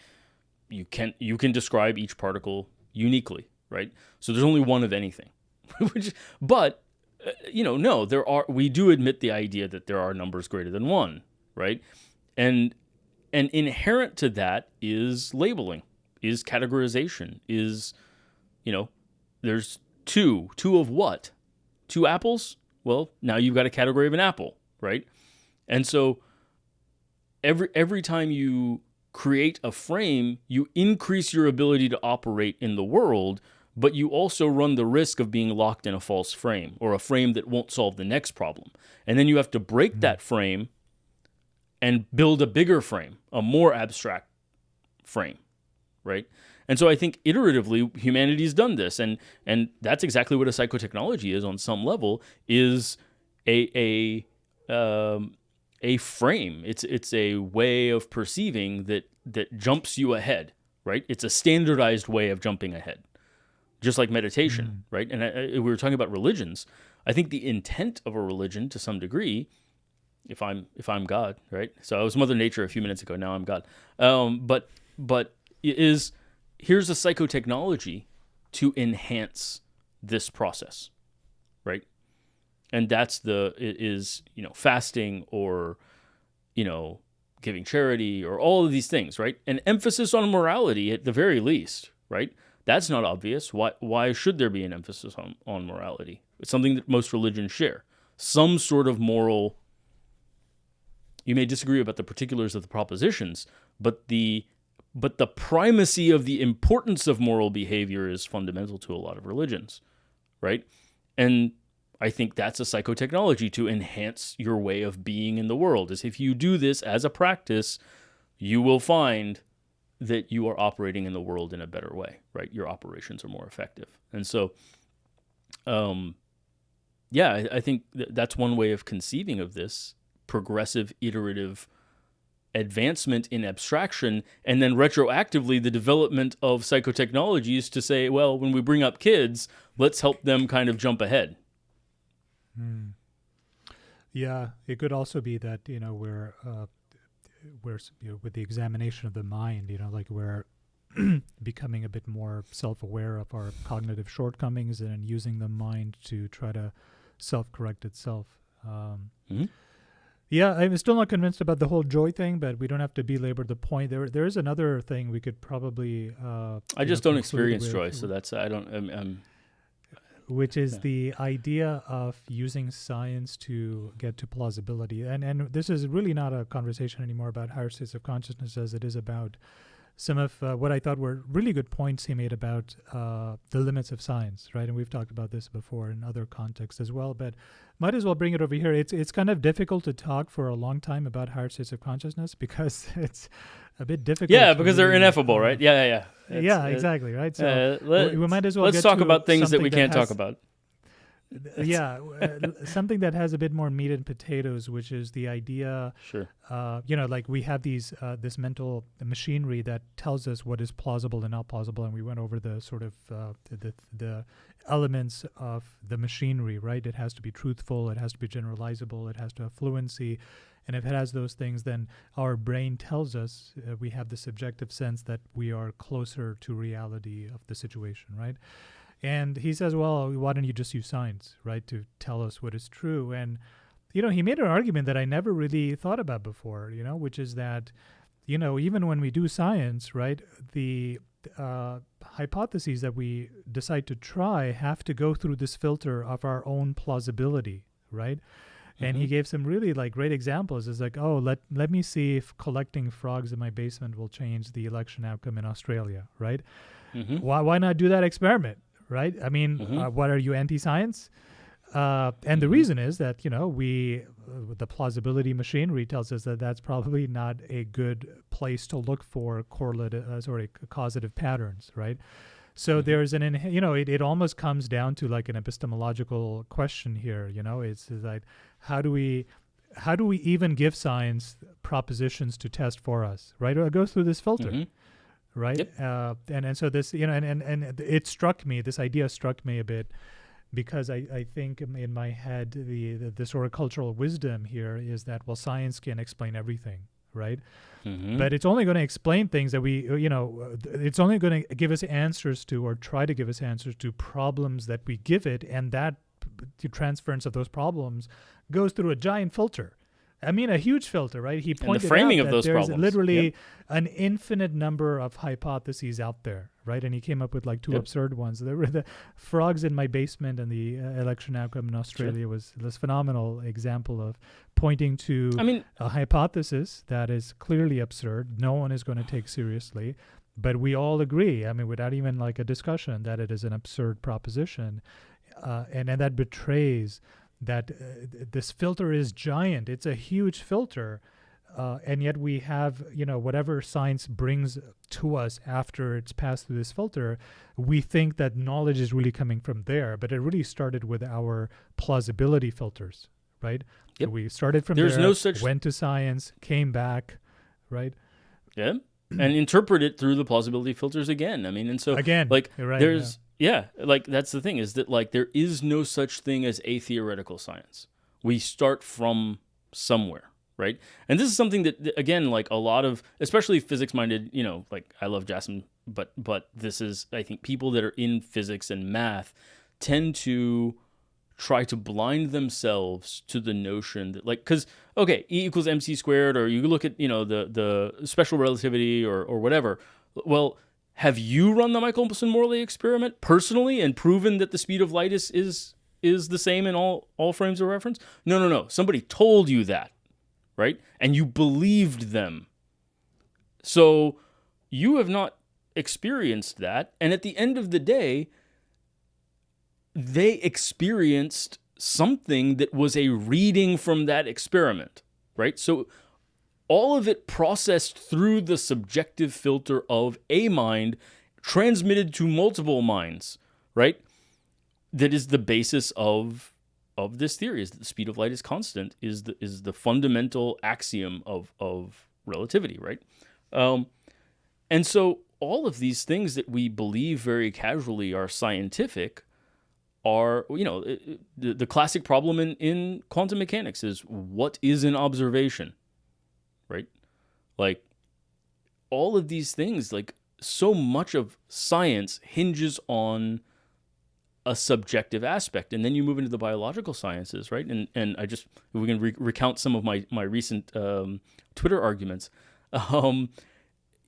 you can describe each particle uniquely, right? So there's only one of anything. But no, we do admit the idea that there are numbers greater than one, right? And inherent to that is labeling, is categorization, is, there's two of what? 2 apples? Well, now you've got a category of an apple, right? And so every time you create a frame, you increase your ability to operate in the world, but you also run the risk of being locked in a false frame or a frame that won't solve the next problem. And then you have to break that frame and build a bigger frame, a more abstract frame, right? And so I think iteratively humanity's done this, and that's exactly what a psychotechnology is on some level, is a frame. It's a way of perceiving that jumps you ahead, right? It's a standardized way of jumping ahead, just like meditation, right? And we were talking about religions. I think the intent of a religion, to some degree, if I'm God, right? So I was Mother Nature a few minutes ago. Now I'm God. But it is, here's a psychotechnology to enhance this process, right? And that's fasting or, giving charity or all of these things, right? An emphasis on morality at the very least, right? That's not obvious. Why should there be an emphasis on morality? It's something that most religions share. Some sort of moral. You may disagree about the particulars of the propositions, but the primacy of the importance of moral behavior is fundamental to a lot of religions, right? And I think that's a psychotechnology to enhance your way of being in the world. Is if you do this as a practice, you will find that you are operating in the world in a better way, right? Your operations are more effective. And so, I think that's one way of conceiving of this progressive, iterative advancement in abstraction, and then retroactively the development of psychotechnologies to say, well, when we bring up kids, let's help them kind of jump ahead. Yeah, it could also be that, we're with the examination of the mind, like we're becoming a bit more self-aware of our cognitive shortcomings and using the mind to try to self-correct itself. Yeah, I'm still not convinced about the whole joy thing, but we don't have to belabor the point. There is another thing we could probably. I just don't experience joy, so that's I don't. Which is the idea of using science to get to plausibility, and this is really not a conversation anymore about higher states of consciousness, as it is about some of what I thought were really good points he made about the limits of science, right? And we've talked about this before in other contexts as well, but might as well bring it over here. It's kind of difficult to talk for a long time about higher states of consciousness because it's a bit difficult. Yeah, because they're ineffable, right? Yeah. Exactly, right? So we might as well let's talk about things that we can't talk about. Something that has a bit more meat and potatoes, which is the idea. Sure. Like we have this mental machinery that tells us what is plausible and not plausible, and we went over the sort of the elements of the machinery, right? It has to be truthful, it has to be generalizable, it has to have fluency, and if it has those things, then our brain tells us we have the subjective sense that we are closer to reality of the situation, right? And he says, well, why don't you just use science, right, to tell us what is true? And, he made an argument that I never really thought about before, which is that, even when we do science, right, the hypotheses that we decide to try have to go through this filter of our own plausibility, right? And he gave some really like great examples. It's like, oh, let me see if collecting frogs in my basement will change the election outcome in Australia, right? Why not do that experiment, right? I mean, what are you, anti-science? And the reason is that, you know, the plausibility machinery tells us that that's probably not a good place to look for causative patterns, right? So there's it almost comes down to like an epistemological question here. You know, it's like, how do we even give science propositions to test for us, right? Or it goes through this filter, right? Yep. And so this, you know, and it struck me, this idea struck me a bit, because I think in my head the sort of cultural wisdom here is that, well, science can explain everything, right? But it's only going to explain things that it's only going to give us answers to, or try to give us answers to, problems that we give it, and that the transference of those problems goes through a giant filter. I mean, a huge filter, right? He pointed and the framing out of that those there's problems. literally an infinite number of hypotheses out there, right? And he came up with like two absurd ones. There were the frogs in my basement, and the election outcome in Australia was this phenomenal example of pointing to a hypothesis that is clearly absurd. No one is going to take seriously, but we all agree, I mean, without even like a discussion, that it is an absurd proposition. And that betrays that this filter is giant. It's a huge filter. And yet we have, you know, whatever science brings to us after it's passed through this filter, we think that knowledge is really coming from there. But it really started with our plausibility filters, right? Yep. So we started from There's there, no such... went to science, came back, right? Yeah. And interpret it through the plausibility filters again. I mean, and so again, like right, there's... Yeah, like that's the thing, is that like there is no such thing as a theoretical science. We start from somewhere, right? And this is something that, again, like a lot of, especially physics-minded, you know, like I love Jasmine, but this is, I think people that are in physics and math tend to try to blind themselves to the notion that, like, because, okay, E equals mc squared, or you look at, you know, the special relativity or whatever. Well, have you run the Michelson-Morley experiment personally and proven that the speed of light is the same in all frames of reference? No. Somebody told you that, right? And you believed them. So you have not experienced that. And at the end of the day, they experienced something that was a reading from that experiment, right? So all of it processed through the subjective filter of a mind, transmitted to multiple minds, right? That is the basis of this theory, is that the speed of light is constant, is the fundamental axiom of relativity, right? And so all of these things that we believe very casually are scientific are, you know, the classic problem in quantum mechanics is, what is an observation? Right? Like, all of these things, like, so much of science hinges on a subjective aspect. And then you move into the biological sciences, right? And I just, we can recount some of my recent Twitter arguments. You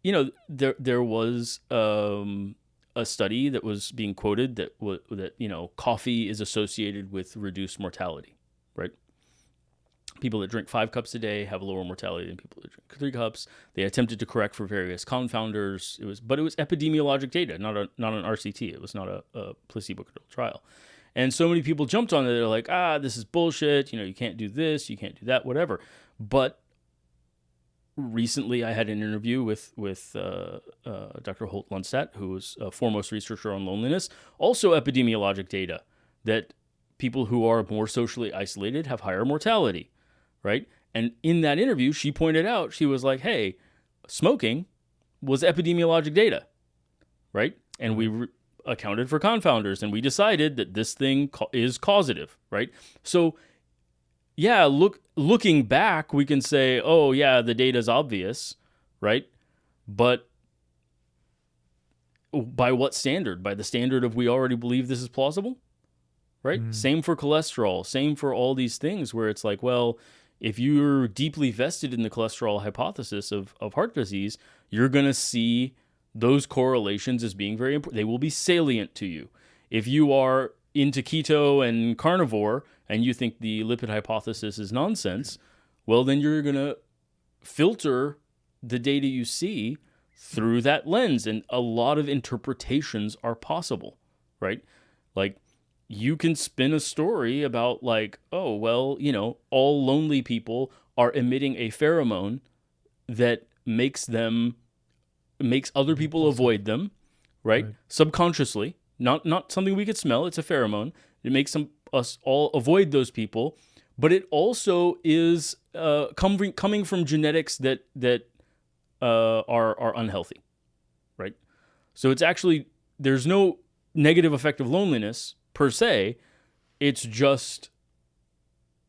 know, there was a study that was being quoted that you know, coffee is associated with reduced mortality, right? People that drink 5 cups a day have lower mortality than people that drink 3 cups. They attempted to correct for various confounders. It was epidemiologic data, not an RCT. It was not a placebo-controlled trial. And so many people jumped on it. They're like, this is bullshit. You know, you can't do this, you can't do that, whatever. But recently, I had an interview with Dr. Holt Lundstedt, who is a foremost researcher on loneliness. Also, epidemiologic data that people who are more socially isolated have higher mortality. Right? And in that interview, she pointed out, she was like, hey, smoking was epidemiologic data, right? And we accounted for confounders, and we decided that this thing is causative, right? So, yeah, looking back, we can say, oh, yeah, the data's obvious, right? But by what standard? By the standard of we already believe this is plausible, right? Same for cholesterol, same for all these things where it's like, well, if you're deeply vested in the cholesterol hypothesis of heart disease, you're going to see those correlations as being very important. They will be salient to you. If you are into keto and carnivore and you think the lipid hypothesis is nonsense, well, then you're going to filter the data you see through that lens. And a lot of interpretations are possible, right? Like, you can spin a story about like, oh, well, all lonely people are emitting a pheromone that makes other people avoid them, right? Subconsciously, not something we could smell. It's a pheromone. It makes us all avoid those people, but it also is coming from genetics that are unhealthy, right? So it's actually, there's no negative effect of loneliness per se. It's just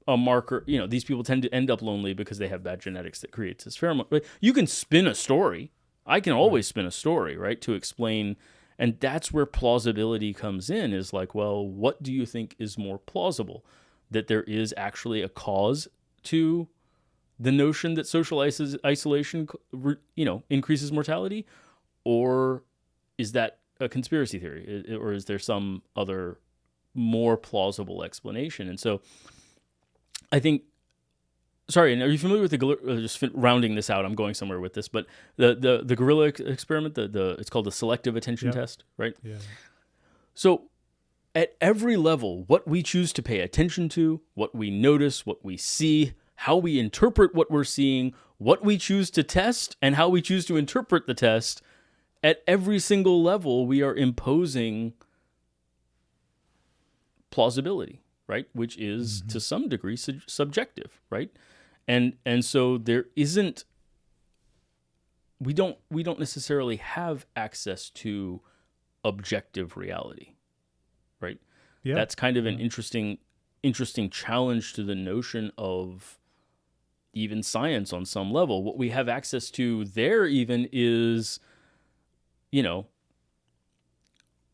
a marker. These people tend to end up lonely because they have bad genetics that creates this pheromone. But you can spin a story. I can always spin a story, right, to explain. And that's where plausibility comes in, is like, well, what do you think is more plausible? That there is actually a cause to the notion that social isolation, increases mortality? Or is that a conspiracy theory? Or is there some other more plausible explanation? And so I think, sorry, and are you familiar with just rounding this out, I'm going somewhere with this, but the gorilla experiment, it's called the selective attention test, right? Yeah. So at every level, what we choose to pay attention to, what we notice, what we see, how we interpret what we're seeing, what we choose to test, and how we choose to interpret the test, at every single level, we are imposing plausibility, right? Which is to some degree subjective, right? And so there isn't, we don't necessarily have access to objective reality, right? Yeah. That's kind of an interesting challenge to the notion of even science on some level. What we have access to there even is,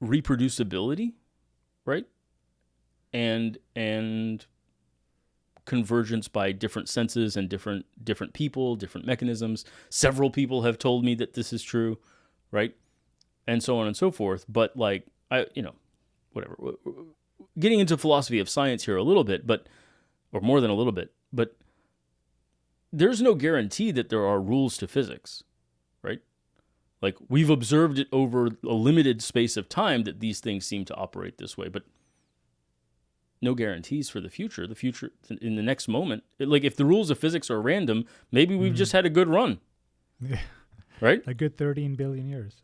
reproducibility, right? And convergence by different senses and different people, different mechanisms. Several people have told me that this is true, right? And so on and so forth. But like, whatever. Getting into philosophy of science here a little bit, or more than a little bit, but there's no guarantee that there are rules to physics, right? Like, we've observed it over a limited space of time that these things seem to operate this way, but no guarantees for the future. The future, in the next moment, like, if the rules of physics are random, maybe we've just had a good run, right? A good 13 billion years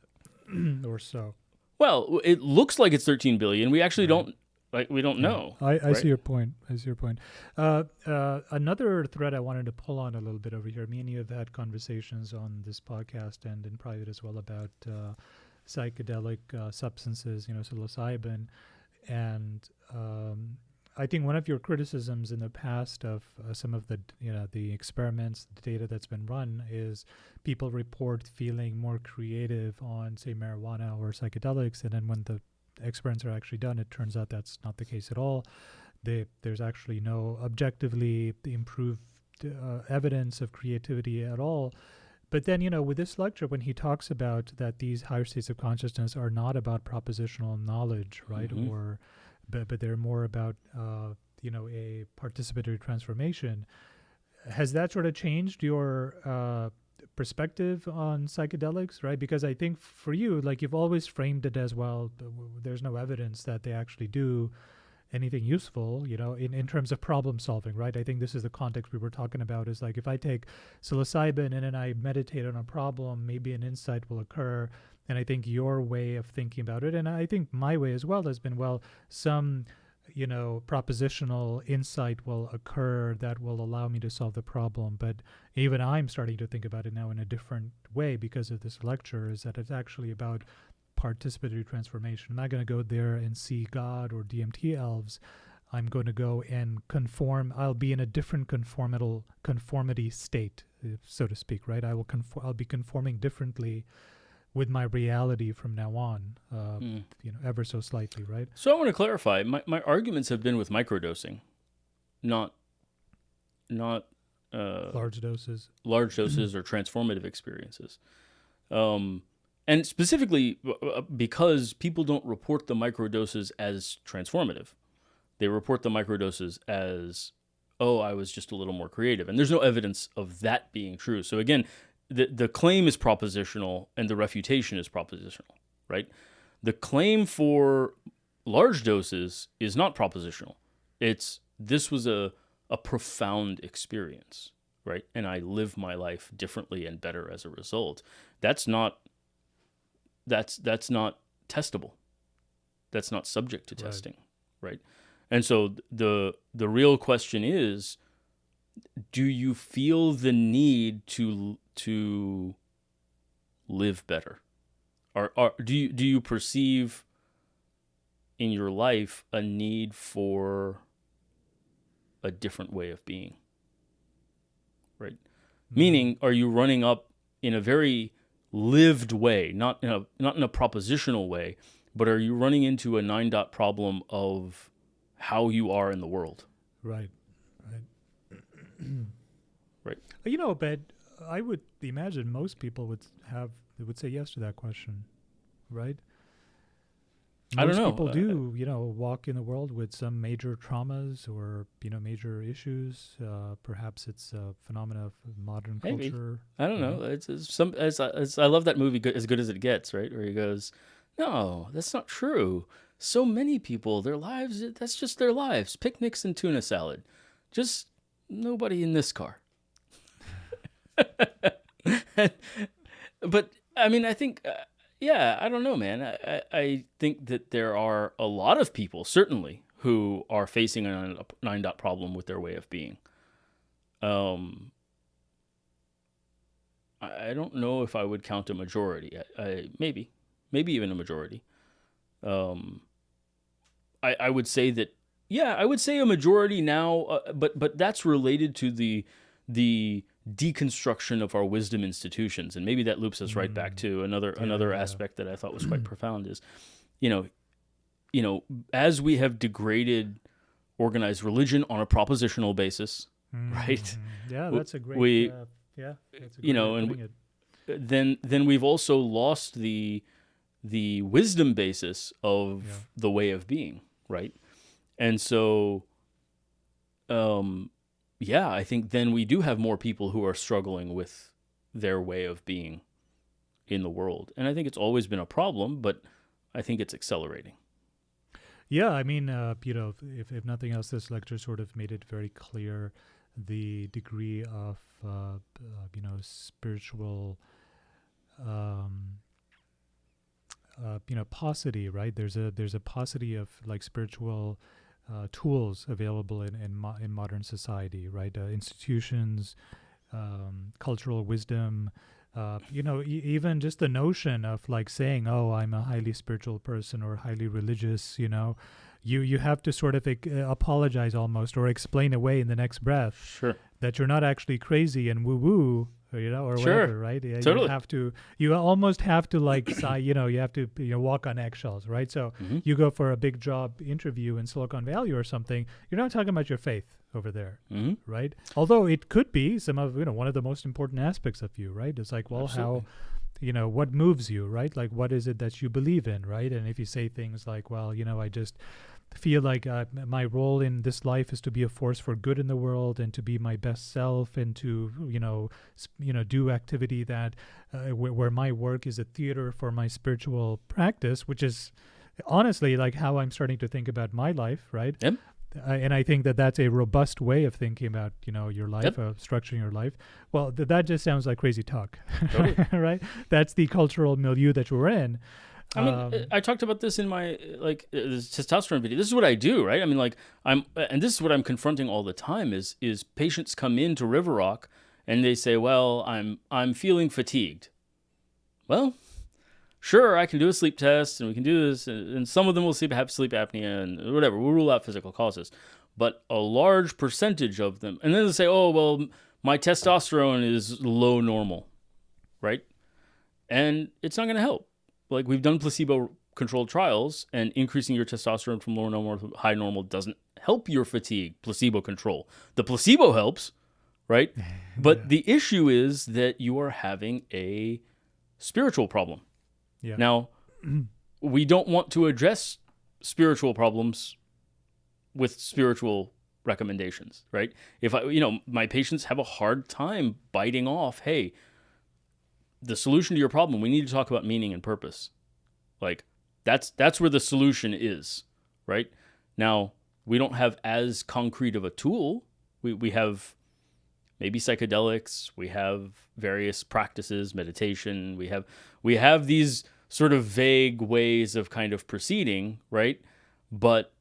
or so. Well, it looks like it's 13 billion. We actually don't know. I see your point. Another thread I wanted to pull on a little bit over here. Me and you have had conversations on this podcast and in private as well about psychedelic substances, psilocybin. And I think one of your criticisms in the past of some of the experiments, the data that's been run, is people report feeling more creative on, say, marijuana or psychedelics, and then when the experiments are actually done, it turns out that's not the case at all. There's actually no objectively improved evidence of creativity at all. But then, with this lecture, when he talks about that these higher states of consciousness are not about propositional knowledge, right? But they're more about, a participatory transformation. Has that sort of changed your perspective on psychedelics, right? Because I think for you, like, you've always framed it as, well, there's no evidence that they actually do anything useful, in terms of problem solving, right? I think this is the context we were talking about, is like, if I take psilocybin and then I meditate on a problem, maybe an insight will occur. And I think your way of thinking about it, and I think my way as well, has been, well, some, propositional insight will occur that will allow me to solve the problem. But even I'm starting to think about it now in a different way because of this lecture, is that it's actually about participatory transformation. I'm not going to go there and see God or DMT elves. I'm going to go and conform. I'll be in a different conformity state, so to speak, right? I'll be conforming differently with my reality from now on, ever so slightly, right? So I want to clarify. My arguments have been with microdosing, not large doses or transformative experiences. And specifically because people don't report the microdoses as transformative. They report the microdoses as, oh, I was just a little more creative. And there's no evidence of that being true. So again, the claim is propositional and the refutation is propositional, right? The claim for large doses is not propositional. This was a profound experience, right? And I live my life differently and better as a result. That's not testable. That's not subject to testing, right? And so the real question is, do you feel the need to live better? Or do you perceive in your life a need for a different way of being? Right? Mm-hmm. Meaning, are you running up in a very lived way, not in a propositional way, but are you running into a 9-dot problem of how you are in the world? Right. Right. But I would imagine most people would say yes to that question, right? I don't know. Most people do, walk in the world with some major traumas or, major issues. Perhaps it's a phenomena of modern culture. I don't know. I love that movie, As Good as It Gets, right? Where he goes, no, that's not true. So many people, their lives, that's just their lives. Picnics and tuna salad. Just nobody in this car. But, I mean, I think... I don't know, man. I think that there are a lot of people, certainly, who are facing a 9-dot problem with their way of being. I don't know if I would count a majority. Maybe even a majority. I would say that, I would say a majority now, but that's related to the deconstruction of our wisdom institutions, and maybe that loops us right back to another aspect that I thought was quite profound is, as we have degraded organized religion on a propositional basis, right? Yeah, that's a great. That's a great way of putting it. Then we've also lost the wisdom basis of the way of being, right? And so, I think then we do have more people who are struggling with their way of being in the world. And I think it's always been a problem, but I think it's accelerating. Yeah, I mean, if nothing else, this lecture sort of made it very clear the degree of, spiritual, paucity, right? There's a paucity of like spiritual tools available in modern society, right? Institutions, cultural wisdom, even just the notion of like saying, "Oh, I'm a highly spiritual person" or highly religious. You have to sort of apologize almost or explain away in the next breath that you're not actually crazy and woo-woo. Or whatever, right? Yeah, totally. You almost have to like, you have to walk on eggshells, right? So you go for a big job interview in Silicon Valley or something. You're not talking about your faith over there, right? Although it could be some of one of the most important aspects of you, right? It's like, well, Absolutely. how, what moves you, right? Like, what is it that you believe in, right? And if you say things like, well, I just feel like my role in this life is to be a force for good in the world and to be my best self and to do activity that where my work is a theater for my spiritual practice, which is honestly like how I'm starting to think about my life, right? Yep. And I think that that's a robust way of thinking about your life, structuring your life. Well, that just sounds like crazy talk. Totally. Right? That's the cultural milieu that we're in. I mean, I talked about this in my this testosterone video. This is what I do, right? I mean, like and this is what I'm confronting all the time is patients come into River Rock and they say, "Well, I'm feeling fatigued." Well, sure, I can do a sleep test and we can do this, and some of them will have sleep apnea and whatever. We'll rule out physical causes, but a large percentage of them, and then they say, "Oh, well, my testosterone is low normal," right? And it's not going to help. Like, we've done placebo-controlled trials, and increasing your testosterone from low normal to high normal doesn't help your fatigue, placebo control. The placebo helps, right? But the issue is that you are having a spiritual problem. Yeah. Now, we don't want to address spiritual problems with spiritual recommendations, right? If my patients have a hard time biting off, hey, the solution to your problem, we need to talk about meaning and purpose. Like that's where the solution is, right? Now, we don't have as concrete of a tool. We have maybe psychedelics, we have various practices, meditation, we have these sort of vague ways of kind of proceeding, right? But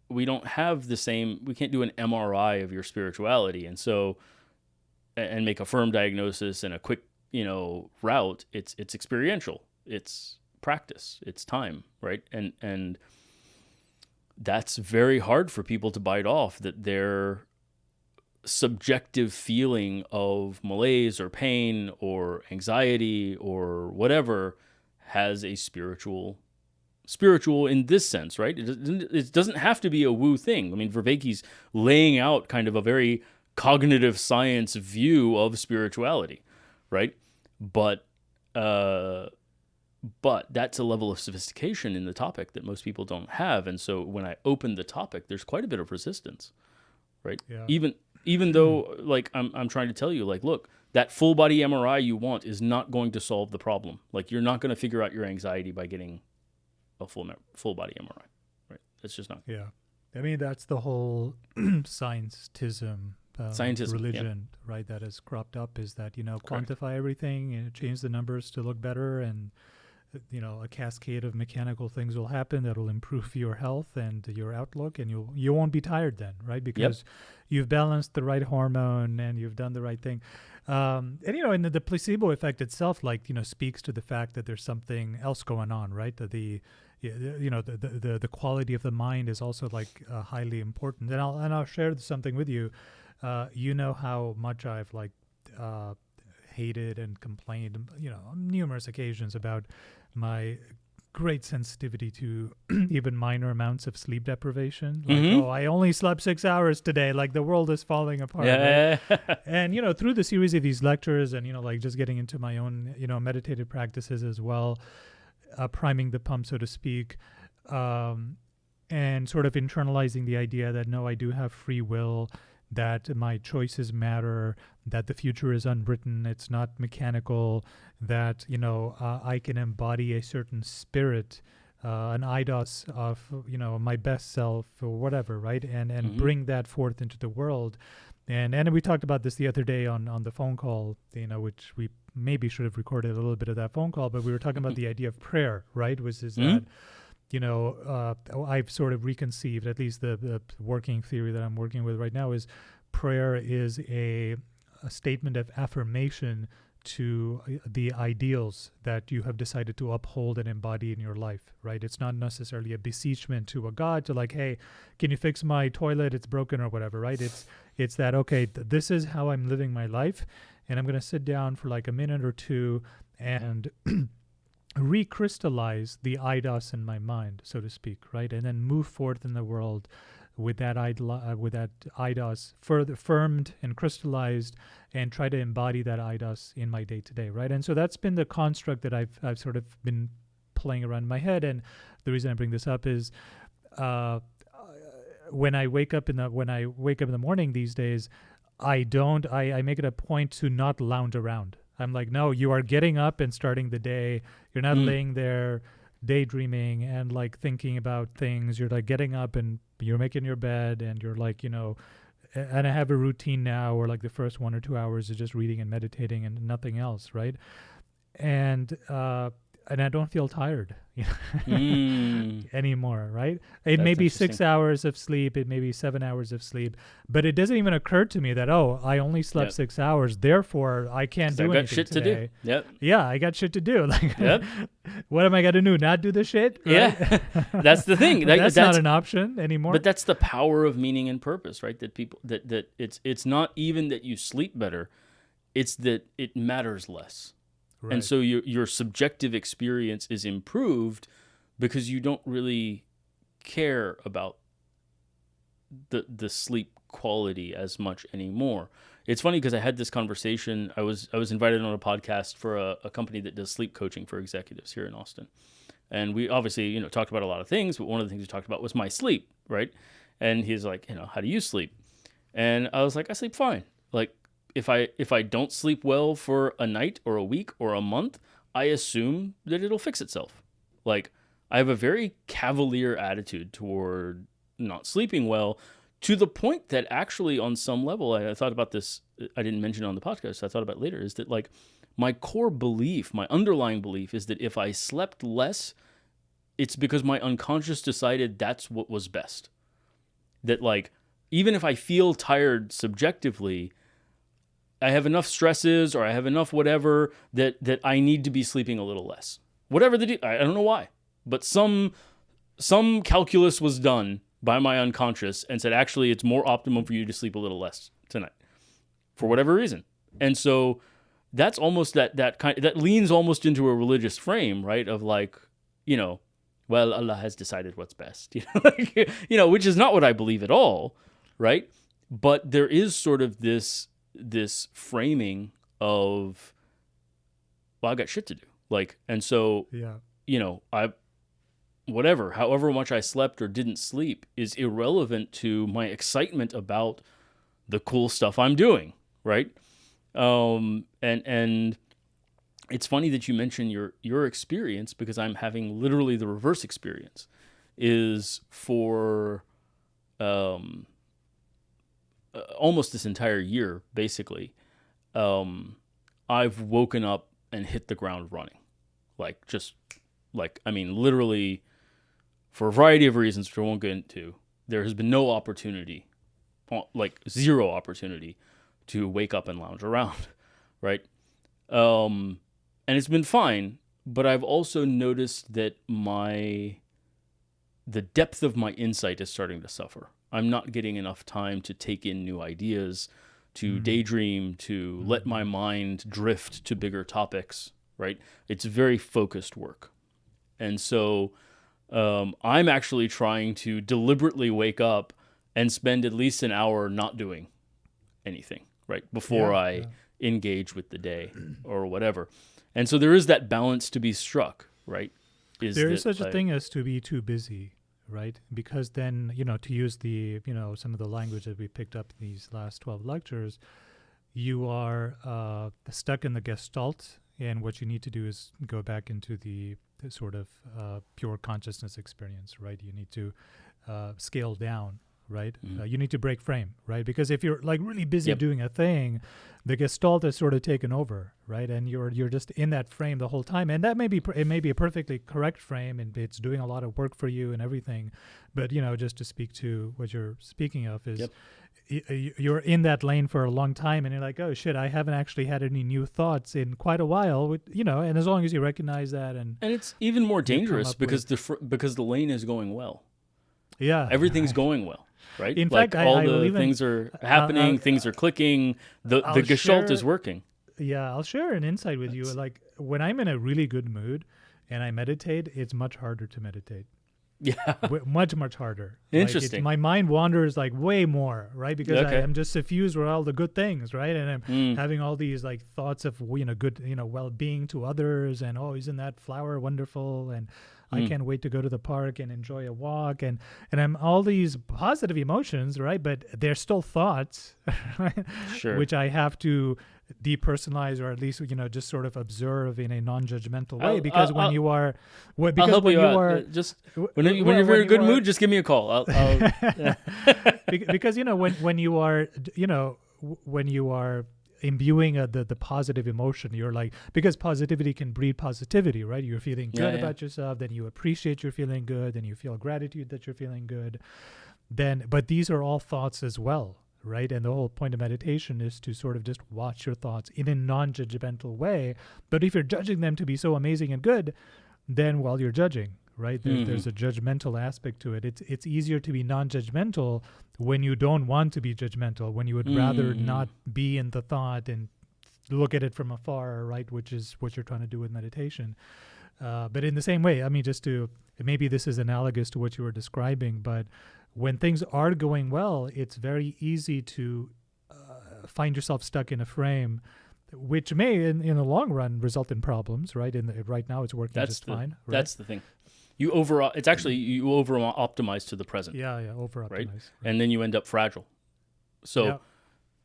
we don't have we can't do an MRI of your spirituality. And so, and make a firm diagnosis and a quick, route. It's experiential. It's practice. It's time, right? And that's very hard for people to bite off, that their subjective feeling of malaise or pain or anxiety or whatever has a spiritual in this sense, right? It doesn't have to be a woo thing. I mean, Vervaeke's laying out kind of a very cognitive science view of spirituality, right? But that's a level of sophistication in the topic that most people don't have. And so when I open the topic, there's quite a bit of resistance, right? Yeah. Even though, like, I'm trying to tell you, like, look, that full body MRI you want is not going to solve the problem. Like, you're not going to figure out your anxiety by getting a full body MRI, right? That's just not. Yeah. I mean, that's the whole scientism, religion, right? That has cropped up, is that, quantify everything and change the numbers to look better, and a cascade of mechanical things will happen that will improve your health and your outlook, and you won't be tired then, right? Because you've balanced the right hormone and you've done the right thing. And the placebo effect itself, speaks to the fact that there's something else going on, right? The quality of the mind is also highly important. And I'll share something with you. How much I've hated and complained, on numerous occasions about my great sensitivity to even minor amounts of sleep deprivation. I only slept 6 hours today. Like, the world is falling apart. Yeah. Right? And, through the series of these lectures and, just getting into my own, meditative practices as well, priming the pump, so to speak, and sort of internalizing the idea that, no, I do have free will, that my choices matter, that the future is unwritten, it's not mechanical, that, I can embody a certain spirit, an eidos of, my best self or whatever, right? And bring that forth into the world. And we talked about this the other day on the phone call, which we maybe should have recorded a little bit of that phone call, but we were talking about the idea of prayer, right? That, I've sort of reconceived, at least the working theory that I'm working with right now, is prayer is a statement of affirmation to the ideals that you have decided to uphold and embody in your life, right? It's not necessarily a beseechment to a God to hey, can you fix my toilet? It's broken or whatever, right? It's that, okay, this is how I'm living my life, and I'm going to sit down for a minute or two and recrystallize the eidos in my mind, so to speak, right? And then move forth in the world with that eidos further firmed and crystallized, and try to embody that eidos in my day-to-day, right? And so that's been the construct that I've sort of been playing around in my head. And the reason I bring this up is when I wake up in the morning these days, I make it a point to not lounge around. I'm like, no, you are getting up and starting the day. You're not laying there daydreaming and thinking about things. You're getting up and you're making your bed, and you're and I have a routine now where the first 1 or 2 hours is just reading and meditating and nothing else, right? And I don't feel tired anymore, right? It may be 6 hours of sleep, it may be 7 hours of sleep, but it doesn't even occur to me that, I only slept 6 hours, therefore I can't do anything shit today. To do. Yep. Yeah, I got shit to do. What am I going to do? Not do the shit? Right? Yeah, that's the thing. That's not an option anymore. But that's the power of meaning and purpose, right? That people that it's not even that you sleep better, it's that it matters less. Right. And so your subjective experience is improved because you don't really care about the sleep quality as much anymore. It's funny because I had this conversation. I was invited on a podcast for a company that does sleep coaching for executives here in Austin. And we obviously, talked about a lot of things, but one of the things we talked about was my sleep, right? And he's like, how do you sleep? And I was like, I sleep fine. Like if I don't sleep well for a night or a week or a month, I assume that it'll fix itself. Like I have a very cavalier attitude toward not sleeping well, to the point that actually on some level, I thought about this, I didn't mention it on the podcast, I thought about it later, is that like my core belief, my underlying belief is that if I slept less, it's because my unconscious decided that's what was best. That like, even if I feel tired subjectively, I have enough stresses or I have enough whatever that I need to be sleeping a little less. Whatever I don't know why, but some calculus was done by my unconscious and said, actually, it's more optimum for you to sleep a little less tonight for whatever reason. And so that's almost that leans almost into a religious frame, right? Of like, well, Allah has decided what's best, which is not what I believe at all, right? But there is sort of this framing of, well, I got shit to do. Like, and so, however much I slept or didn't sleep is irrelevant to my excitement about the cool stuff I'm doing, right? And it's funny that you mention your experience, because I'm having literally the reverse experience. Is for almost this entire year, basically, I've woken up and hit the ground running, literally, for a variety of reasons, which I won't get into. There has been no opportunity, like zero opportunity, to wake up and lounge around, right? And it's been fine, but I've also noticed that the depth of my insight is starting to suffer. I'm not getting enough time to take in new ideas, to daydream, to let my mind drift to bigger topics, right? It's very focused work. And so I'm actually trying to deliberately wake up and spend at least an hour not doing anything, right? Before I engage with the day or whatever. And so there is that balance to be struck, right? There is such a thing as to be too busy, right? Because then, to use the, some of the language that we picked up in these last 12 lectures, you are stuck in the gestalt, and what you need to do is go back into the sort of pure consciousness experience, right? You need to scale down, right? You need to break frame, right? Because if you're like really busy doing a thing, the gestalt is sort of taken over, right? And you're just in that frame the whole time. And that may be it may be a perfectly correct frame, and it's doing a lot of work for you and everything. But just to speak to what you're speaking of is you're in that lane for a long time, and you're like, oh shit, I haven't actually had any new thoughts in quite a while. And as long as you recognize that, and it's even more dangerous because the lane is going well. Yeah, everything's going well. Right? In fact, all the things are happening, things are clicking, the gestalt is working. Yeah, I'll share an insight with you. Like when I'm in a really good mood and I meditate, it's much harder to meditate. Yeah. Much, much harder. Interesting. My mind wanders like way more, right? Because I am just suffused with all the good things, right? And I'm having all these like thoughts of, good, well-being to others, and, oh, isn't that flower wonderful? And I can't wait to go to the park and enjoy a walk, and I'm all these positive emotions, right? But they're still thoughts, right? Sure. Which I have to depersonalize, or at least just sort of observe in a non-judgmental way. Because when you are, I'll help you out. Just when you're in a good mood, just give me a call. Because when you are imbuing the positive emotion, you're like, because positivity can breed positivity, right? You're feeling good about yourself, then you appreciate you're feeling good, then you feel gratitude that you're feeling good, but these are all thoughts as well, right? And the whole point of meditation is to sort of just watch your thoughts in a non-judgmental way. But if you're judging them to be so amazing and good, then while you're judging, right, there's a judgmental aspect to it. It's easier to be non-judgmental when you don't want to be judgmental, when you would rather not be in the thought and look at it from afar, right, which is what you're trying to do with meditation. But in the same way, I mean, maybe this is analogous to what you were describing, but when things are going well, it's very easy to find yourself stuck in a frame, which may, in the long run, result in problems. Right? Right now, it's working just fine. Right? That's the thing. You over optimize to the present. Yeah, over optimize. Right? And then you end up fragile. So,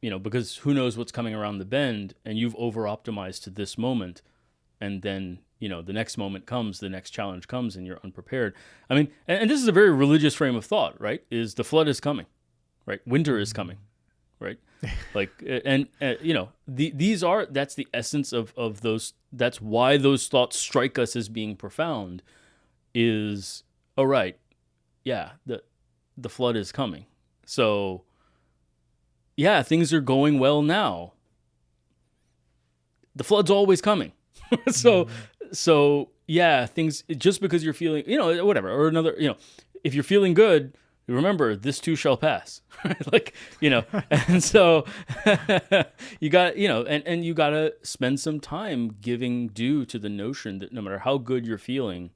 because who knows what's coming around the bend, and you've over optimized to this moment, and then the next moment comes, the next challenge comes, and you're unprepared. I mean, and this is a very religious frame of thought, right? Is the flood is coming, right? Winter is coming, right? Like, and that's the essence of those. That's why those thoughts strike us as being profound. Is right, the flood is coming. So, things are going well now. The flood's always coming. So things, just because you're feeling, whatever, or another, if you're feeling good, remember, this too shall pass. Like, and so you got, and you got to spend some time giving due to the notion that no matter how good you're feeling,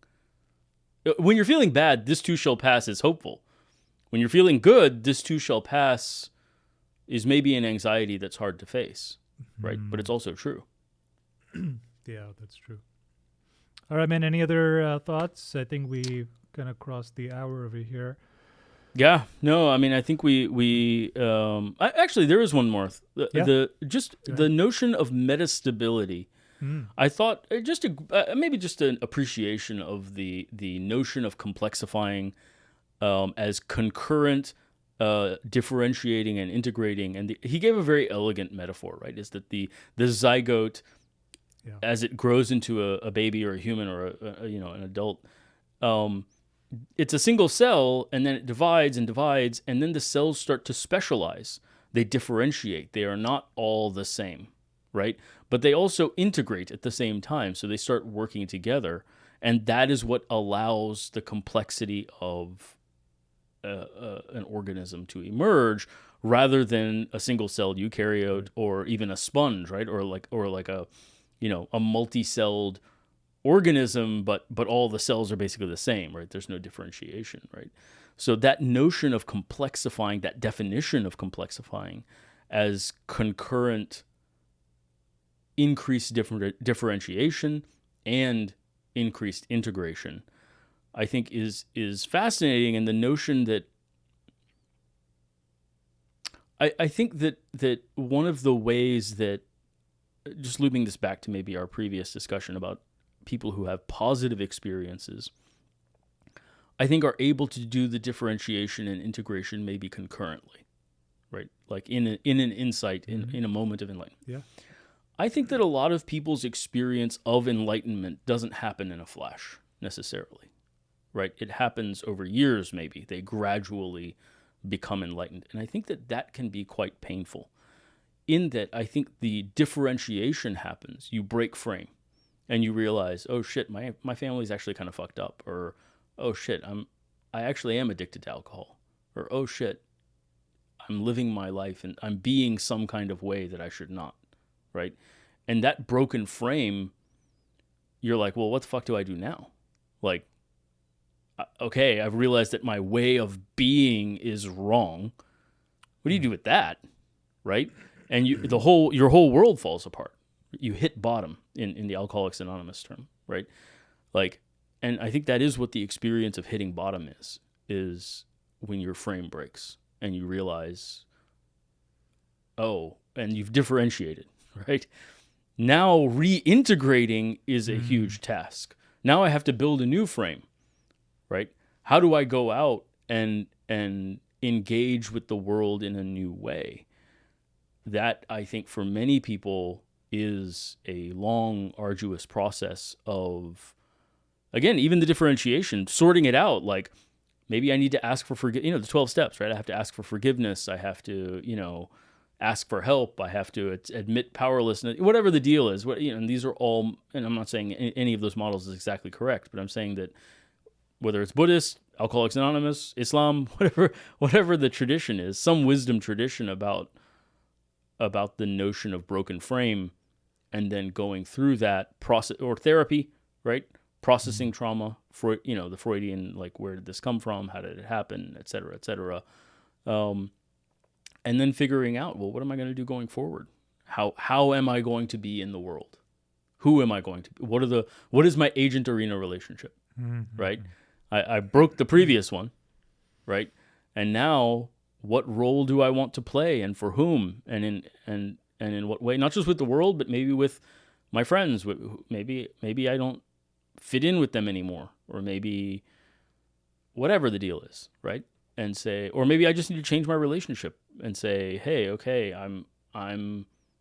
when you're feeling bad, this too shall pass is hopeful. When you're feeling good, this too shall pass is maybe an anxiety that's hard to face, right? But it's also true. Yeah, that's true. All right, man. Any other thoughts? I think we kind of crossed the hour over here. Yeah. No, I mean, I think we actually, there is one more. The notion of metastability. I thought maybe just an appreciation of the notion of complexifying as concurrent, differentiating and integrating. And he gave a very elegant metaphor, right? Is that the zygote, as it grows into a baby or a human or an adult, it's a single cell, and then it divides, and then the cells start to specialize. They differentiate. They are not all the same, right? But they also integrate at the same time, so they start working together, and that is what allows the complexity of an organism to emerge, rather than a single-celled eukaryote or even a sponge, right? Or like a a multi-celled organism, but all the cells are basically the same, right? There's no differentiation, right? So that notion of complexifying, that definition of complexifying as concurrent increased differentiation and increased integration, I think is fascinating. And the notion that I think that one of the ways that, just looping this back to maybe our previous discussion about people who have positive experiences, I think are able to do the differentiation and integration maybe concurrently, right? Like in an insight, in a moment of enlightenment. Yeah. I think that a lot of people's experience of enlightenment doesn't happen in a flash necessarily, right? It happens over years maybe. They gradually become enlightened. And I think that can be quite painful. In that, I think the differentiation happens. You break frame, and you realize, oh shit, my family's actually kind of fucked up, or oh shit, I actually am addicted to alcohol, or oh shit, I'm living my life and I'm being some kind of way that I should not, right? And that broken frame, you're like, well, what the fuck do I do now? Like, okay, I've realized that my way of being is wrong. What do you do with that, right? And your whole world falls apart. You hit bottom in the Alcoholics Anonymous term, right? Like, and I think that is what the experience of hitting bottom is when your frame breaks and you realize, oh, and you've differentiated, right? Now reintegrating is a huge task. Now I have to build a new frame, right? How do I go out and engage with the world in a new way? That, I think, for many people is a long, arduous process of, again, even the differentiation, sorting it out. Like, maybe I need to ask for the 12 steps, right? I have to ask for forgiveness. I have to, ask for help. I have to admit powerlessness, whatever the deal is. And these are all, and I'm not saying any of those models is exactly correct, but I'm saying that whether it's Buddhist, Alcoholics Anonymous, Islam, whatever the tradition is, some wisdom tradition about the notion of broken frame, and then going through that process, or therapy, right? Processing trauma, Freud, the Freudian, like, where did this come from? How did it happen? Et cetera, et cetera. and then figuring out, well, what am I going to do going forward? How am I going to be in the world? Who am I going to be? What is my agent arena relationship? Right? I broke the previous one, right? And now what role do I want to play, and for whom, and in what way? Not just with the world, but maybe with my friends. Maybe I don't fit in with them anymore, or maybe whatever the deal is, right? And say, or maybe I just need to change my relationship and say, hey, okay,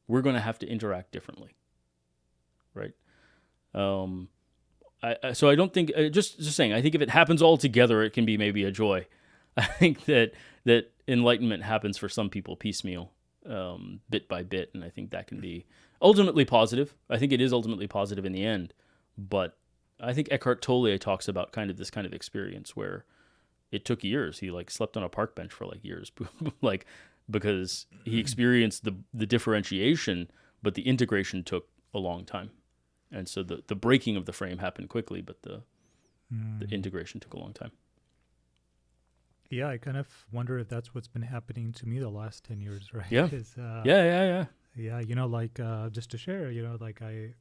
we're going to have to interact differently, right? So I don't think, just saying, I think if it happens all together, it can be maybe a joy. I think that enlightenment happens for some people piecemeal, bit by bit, and I think that can be ultimately positive. I think it is ultimately positive in the end, but I think Eckhart Tolle talks about kind of this kind of experience where it took years. He like slept on a park bench for like years, like because he experienced the differentiation, but the integration took a long time. And so the breaking of the frame happened quickly, but the integration took a long time. Yeah, I kind of wonder if that's what's been happening to me the last 10 years, right? Yeah. Yeah, like just to share, like I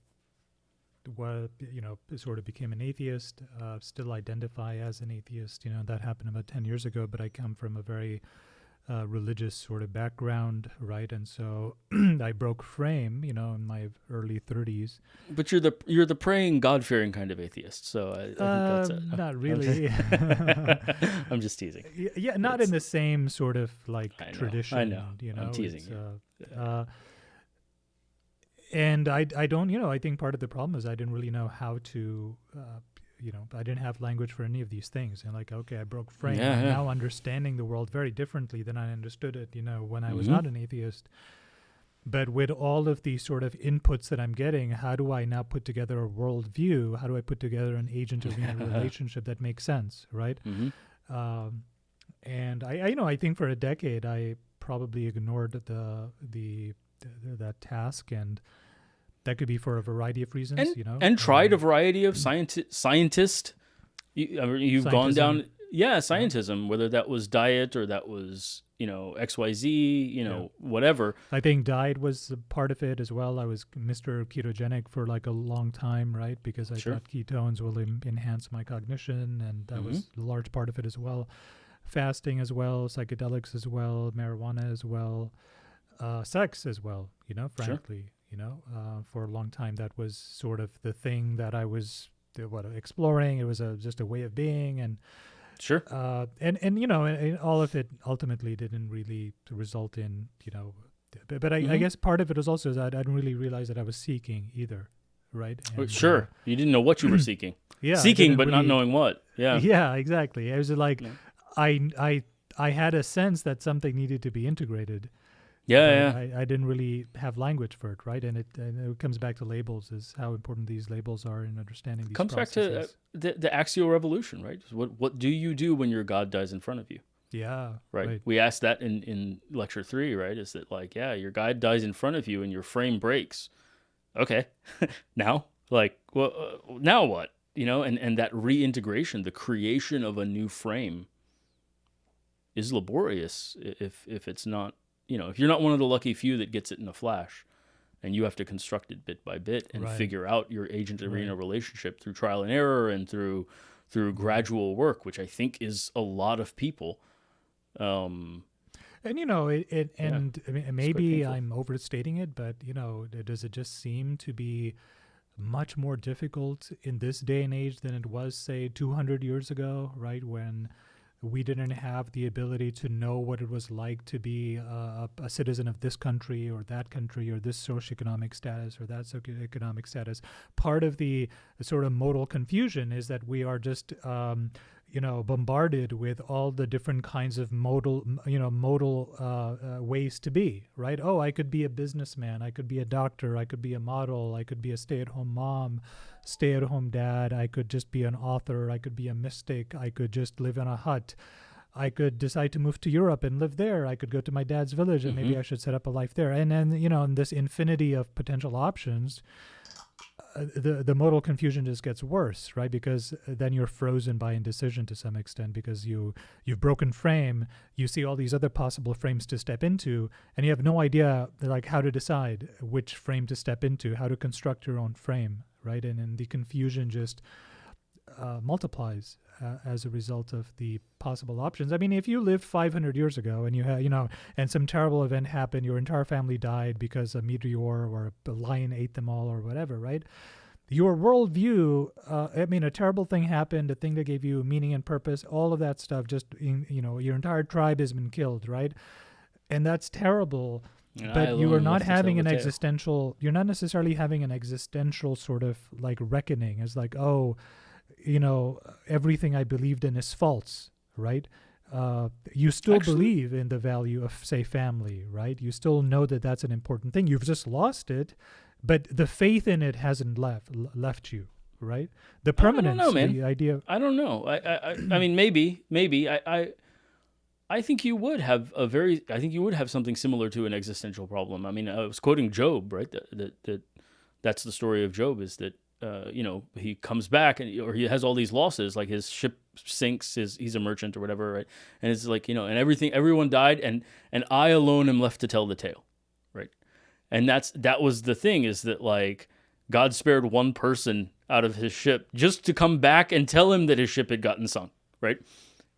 sort of became an atheist, still identify as an atheist. That happened about 10 years ago, but I come from a very religious sort of background, right? And so I broke frame, in my early 30s. But you're the praying, God-fearing kind of atheist, so I think that's it. Not really. I'm just teasing. Yeah, not in the same sort of like tradition. I know. I'm teasing you. And I don't, I think part of the problem is I didn't really know how to, I didn't have language for any of these things. And like, okay, I broke frame. I'm now understanding the world very differently than I understood it, when I was not an atheist. But with all of these sort of inputs that I'm getting, how do I now put together a worldview? How do I put together an agent-arena relationship that makes sense, right? And I think for a decade I probably ignored that task, and that could be for a variety of reasons, and tried a variety of scientist. You've gone down, scientism, whether that was diet or that was XYZ, whatever. I think diet was a part of it as well. I was Mr. Ketogenic for like a long time, right? Because I thought ketones will enhance my cognition, and that was a large part of it as well. Fasting as well, psychedelics as well, marijuana as well. Sex as well, frankly, for a long time, that was sort of the thing that I was exploring. It was just a way of being, and and all of it ultimately didn't really result in, but I guess part of it was also that I didn't really realize that I was seeking either, right? And, you didn't know what you were seeking. Seeking, but not knowing what. Yeah, exactly. It was like I had a sense that something needed to be integrated. I didn't really have language for it, right? And it comes back to labels, is how important these labels are in understanding these processes. Back to the axial revolution, right? What do you do when your God dies in front of you? Yeah. Right. We asked that in lecture 3, right? Is that like, your God dies in front of you and your frame breaks. Okay. Now? Like, well, now what? And that reintegration, the creation of a new frame is laborious if it's not, if you're not one of the lucky few that gets it in a flash, and you have to construct it bit by bit and figure out your agent-arena relationship through trial and error and through gradual work, which I think is a lot of people. And I mean, maybe I'm overstating it, but does it just seem to be much more difficult in this day and age than it was, say, 200 years ago, right? When we didn't have the ability to know what it was like to be a citizen of this country or that country, or this socioeconomic status or that socioeconomic status. Part of the sort of modal confusion is that we are just, bombarded with all the different kinds of modal ways to be, right? Oh, I could be a businessman. I could be a doctor. I could be a model. I could be a stay-at-home mom, stay-at-home dad. I could just be an author. I could be a mystic. I could just live in a hut. I could decide to move to Europe and live there. I could go to my dad's village and maybe I should set up a life there. And then, in this infinity of potential options, the modal confusion just gets worse, right? Because then you're frozen by indecision to some extent, because you've broken frame, you see all these other possible frames to step into, and you have no idea like how to decide which frame to step into, how to construct your own frame, right? And the confusion just multiplies as a result of the possible options. I mean, if you lived 500 years ago and you had, and some terrible event happened, your entire family died because a meteor or a lion ate them all or whatever, right? Your worldview, a terrible thing happened, a thing that gave you meaning and purpose, all of that stuff, just, your entire tribe has been killed, right? And that's terrible. But you are not having an existential, you're not necessarily having an existential sort of like reckoning as like, oh, everything I believed in is false, right? You still believe in the value of, say, family, right? You still know that that's an important thing. You've just lost it, but the faith in it hasn't left you, right? The permanence, the idea. I don't know. I mean, maybe. I think you would have something similar to an existential problem. I mean, I was quoting Job, right? That's the story of Job, is that he comes back or he has all these losses, like his ship sinks, he's a merchant or whatever, right? And it's like, and everyone died, and I alone am left to tell the tale, right? And that was the thing, is that like God spared one person out of his ship just to come back and tell him that his ship had gotten sunk, right?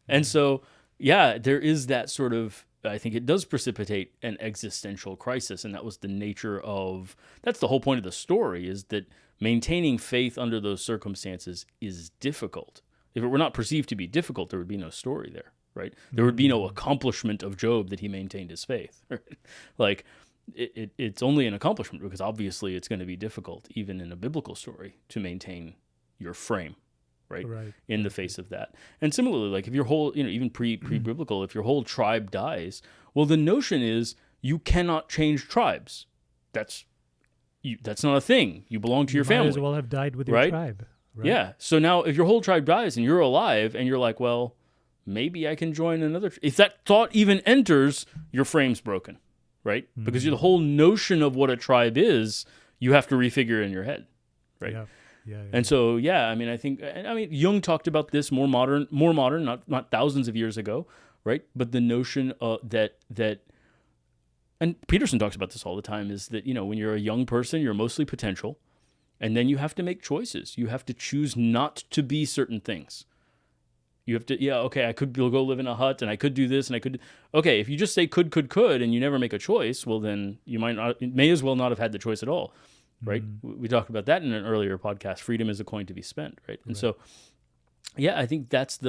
And so, yeah, there is that sort of, I think it does precipitate an existential crisis, and that was the nature of, that's the whole point of the story, is that maintaining faith under those circumstances is difficult. If it were not perceived to be difficult, there would be no story there, right? There would be no accomplishment of Job that he maintained his faith. Right? Like, it's only an accomplishment because obviously it's going to be difficult, even in a biblical story, to maintain your frame, right? In the face of that. And similarly, like if your whole, even pre-biblical, if your whole tribe dies, well, the notion is you cannot change tribes. That's not a thing. You belong to your family. You might as well have died with your tribe. Right? Yeah. So now if your whole tribe dies and you're alive and you're like, well, maybe I can join another. If that thought even enters, your frame's broken, right? Mm-hmm. Because the whole notion of what a tribe is, you have to refigure in your head, right? Yeah. And so, I think Jung talked about this more modern, not thousands of years ago, right? But the notion that and Peterson talks about this all the time, is that, when you're a young person, you're mostly potential, and then you have to make choices. You have to choose not to be certain things. You have to, I could go live in a hut, and I could do this, and I could, if you just say could, and you never make a choice, well, then you may as well not have had the choice at all, right? Mm-hmm. We talked about that in an earlier podcast. Freedom is a coin to be spent, right? And so, I think that's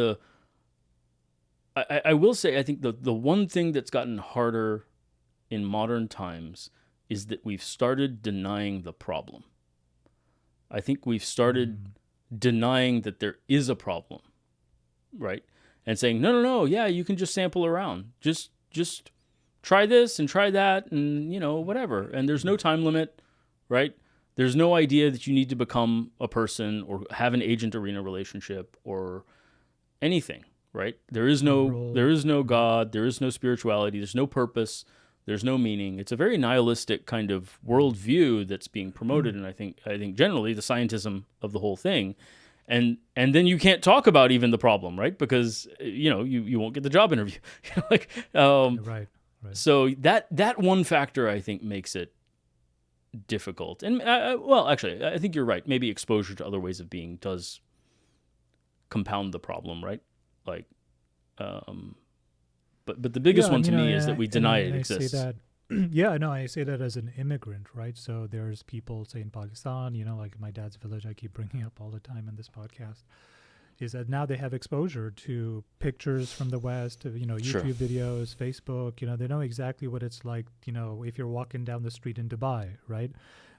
I will say, I think the one thing that's gotten harder in modern times is that we've started denying the problem. I think we've started denying that there is a problem, right? And saying, no, you can just sample around. Just try this and try that and, whatever. And there's no time limit, right? There's no idea that you need to become a person or have an agent arena relationship or anything, right? There is no God, there is no spirituality, there's no purpose, there's no meaning. It's a very nihilistic kind of worldview that's being promoted, and I think generally the scientism of the whole thing, and then you can't talk about even the problem, right? Because you won't get the job interview, Right. So that one factor I think makes it difficult, and actually I think you're right. Maybe exposure to other ways of being does compound the problem, right? Like, But the biggest one to me is that we deny it exists. I say that, I say that as an immigrant, right? So there's people, say in Pakistan, like my dad's village, I keep bringing up all the time in this podcast, is that now they have exposure to pictures from the West, YouTube videos, Facebook, they know exactly what it's like, if you're walking down the street in Dubai, right?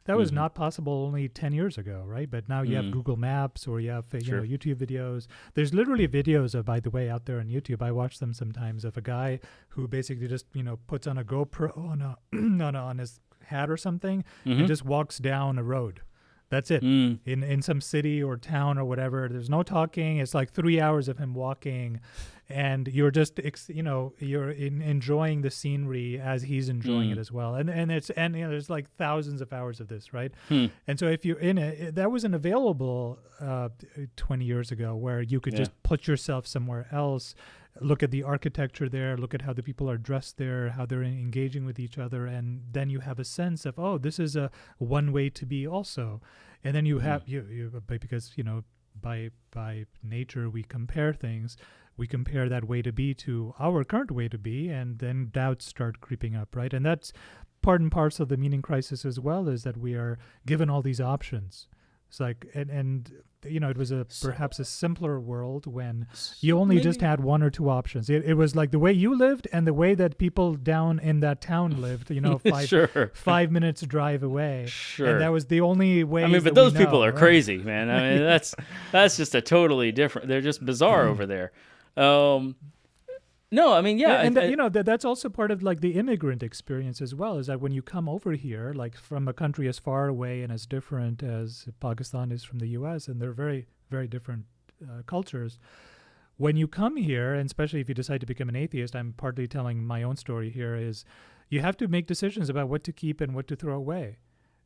That was not possible only 10 years ago, right? But now you have Google Maps, or you have YouTube videos. There's literally videos, by the way, out there on YouTube. I watch them sometimes, of a guy who basically just puts on a GoPro on his hat or something and just walks down a road. That's it. In some city or town or whatever. There's no talking. It's like 3 hours of him walking and you're just you're enjoying the scenery as he's enjoying it as well, and it's and there's like thousands of hours of this, right? And so if you're in it, that wasn't available 20 years ago, where you could just put yourself somewhere else, look at the architecture there, look at how the people are dressed there, how they're engaging with each other, and then you have a sense of, oh, this is a one way to be also. And then you have because by nature we compare things, we compare that way to be to our current way to be, and then doubts start creeping up, right? And that's part and parcel of the meaning crisis as well, is that we are given all these options. It's like, and it was perhaps a simpler world when you only just had one or two options. It was like the way you lived and the way that people down in that town lived, 5 minutes drive away. Sure. And that was the only way. I mean, but those people are crazy, man. I mean, that's just a totally different, they're just bizarre over there. No, I mean, and that's also part of like the immigrant experience as well, is that when you come over here, like from a country as far away and as different as Pakistan is from the U.S., and they're very, very different cultures. When you come here, and especially if you decide to become an atheist, I'm partly telling my own story here, is you have to make decisions about what to keep and what to throw away.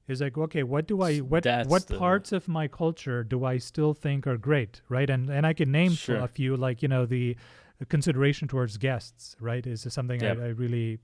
It's like, okay, what parts of my culture do I still think are great, right? And I can name a few, like, the consideration towards guests, right, is something I really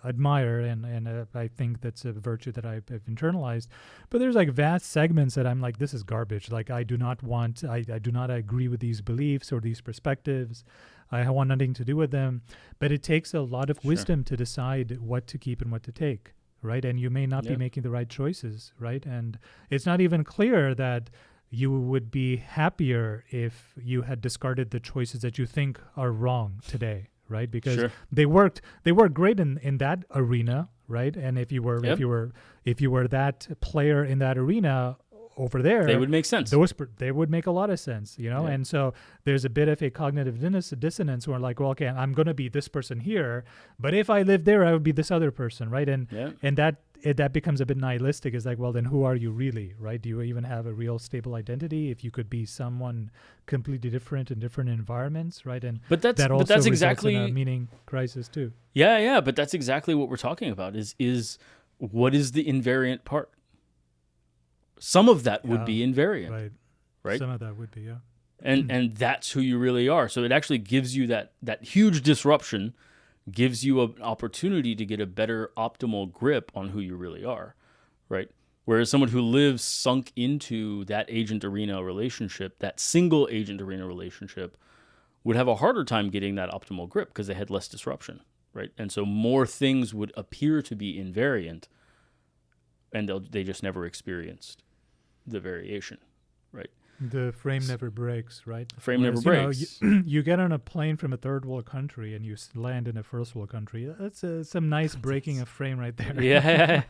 admire, and I think that's a virtue that I've internalized. But there's like vast segments that I'm like, this is garbage. Like, I do not agree with these beliefs or these perspectives. I want nothing to do with them. But it takes a lot of wisdom to decide what to keep and what to take, right? And you may not be making the right choices, right? And it's not even clear that you would be happier if you had discarded the choices that you think are wrong today, right? Because they work great in that arena, right? And if you were that player in that arena over there, they would make sense. They would make a lot of sense, And so there's a bit of a cognitive dissonance where, like, well, okay, I'm going to be this person here, but if I lived there, I would be this other person, right? And that becomes a bit nihilistic. It's like, well, then who are you really, right? Do you even have a real stable identity if you could be someone completely different in different environments, right? And that also results exactly in a meaning crisis too. Yeah, but that's exactly what we're talking about. Is what is the invariant part? Some of that would be invariant, right? Some of that would be, yeah. And that's who you really are. So it actually gives you that huge disruption, gives you an opportunity to get a better optimal grip on who you really are, right? Whereas someone who lives sunk into that agent arena relationship, that single agent arena relationship, would have a harder time getting that optimal grip because they had less disruption, right? And so more things would appear to be invariant, and they just never experienced the variation, right? The frame never breaks, right? The frame never breaks. You get on a plane from a third world country and you land in a first world country. That's some nice breaking of frame right there. Yeah.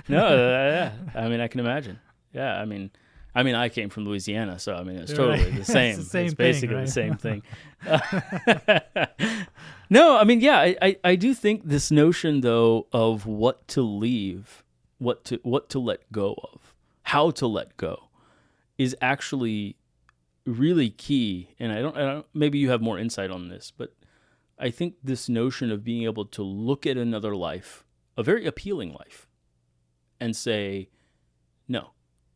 No, I mean, I can imagine. Yeah, I mean, I came from Louisiana, so I mean, it's totally the same. It's basically the same thing. No, I mean, yeah, I do think this notion though of what to leave, what to let go of, how to let go, is actually really key. And I don't, maybe you have more insight on this, but I think this notion of being able to look at another life, a very appealing life, and say, no,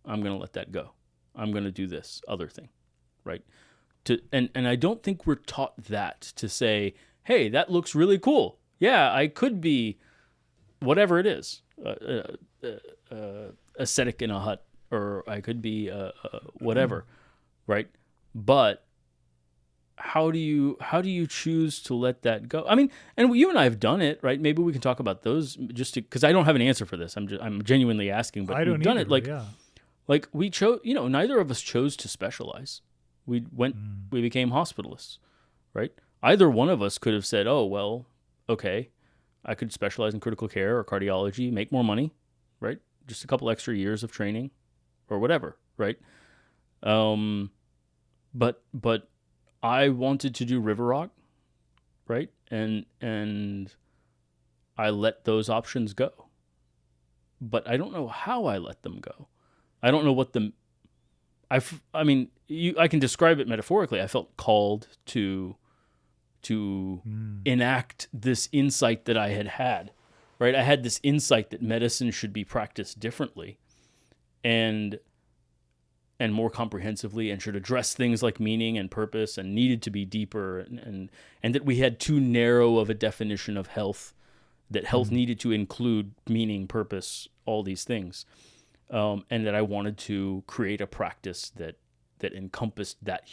I'm going to let that go. I'm going to do this other thing, right? And I don't think we're taught that, to say, hey, that looks really cool. Yeah, I could be whatever it is, ascetic in a hut, or I could be whatever, right? But how do you choose to let that go? I mean, and you and I have done it, right? Maybe we can talk about those, just because I don't have an answer for this. I'm genuinely asking, but we've done it. Like we chose, neither of us chose to specialize. We became hospitalists, right? Either one of us could have said, oh, well, okay, I could specialize in critical care or cardiology, make more money, right? Just a couple extra years of training or whatever, right? But I wanted to do River Rock, right? And I let those options go. But I don't know how I let them go. I don't know what I can describe it metaphorically. I felt called to to enact this insight that I had, right? I had this insight that medicine should be practiced differently and more comprehensively, and should address things like meaning and purpose, and needed to be deeper, and that we had too narrow of a definition of health, that health needed to include meaning, purpose, all these things, and that I wanted to create a practice that encompassed that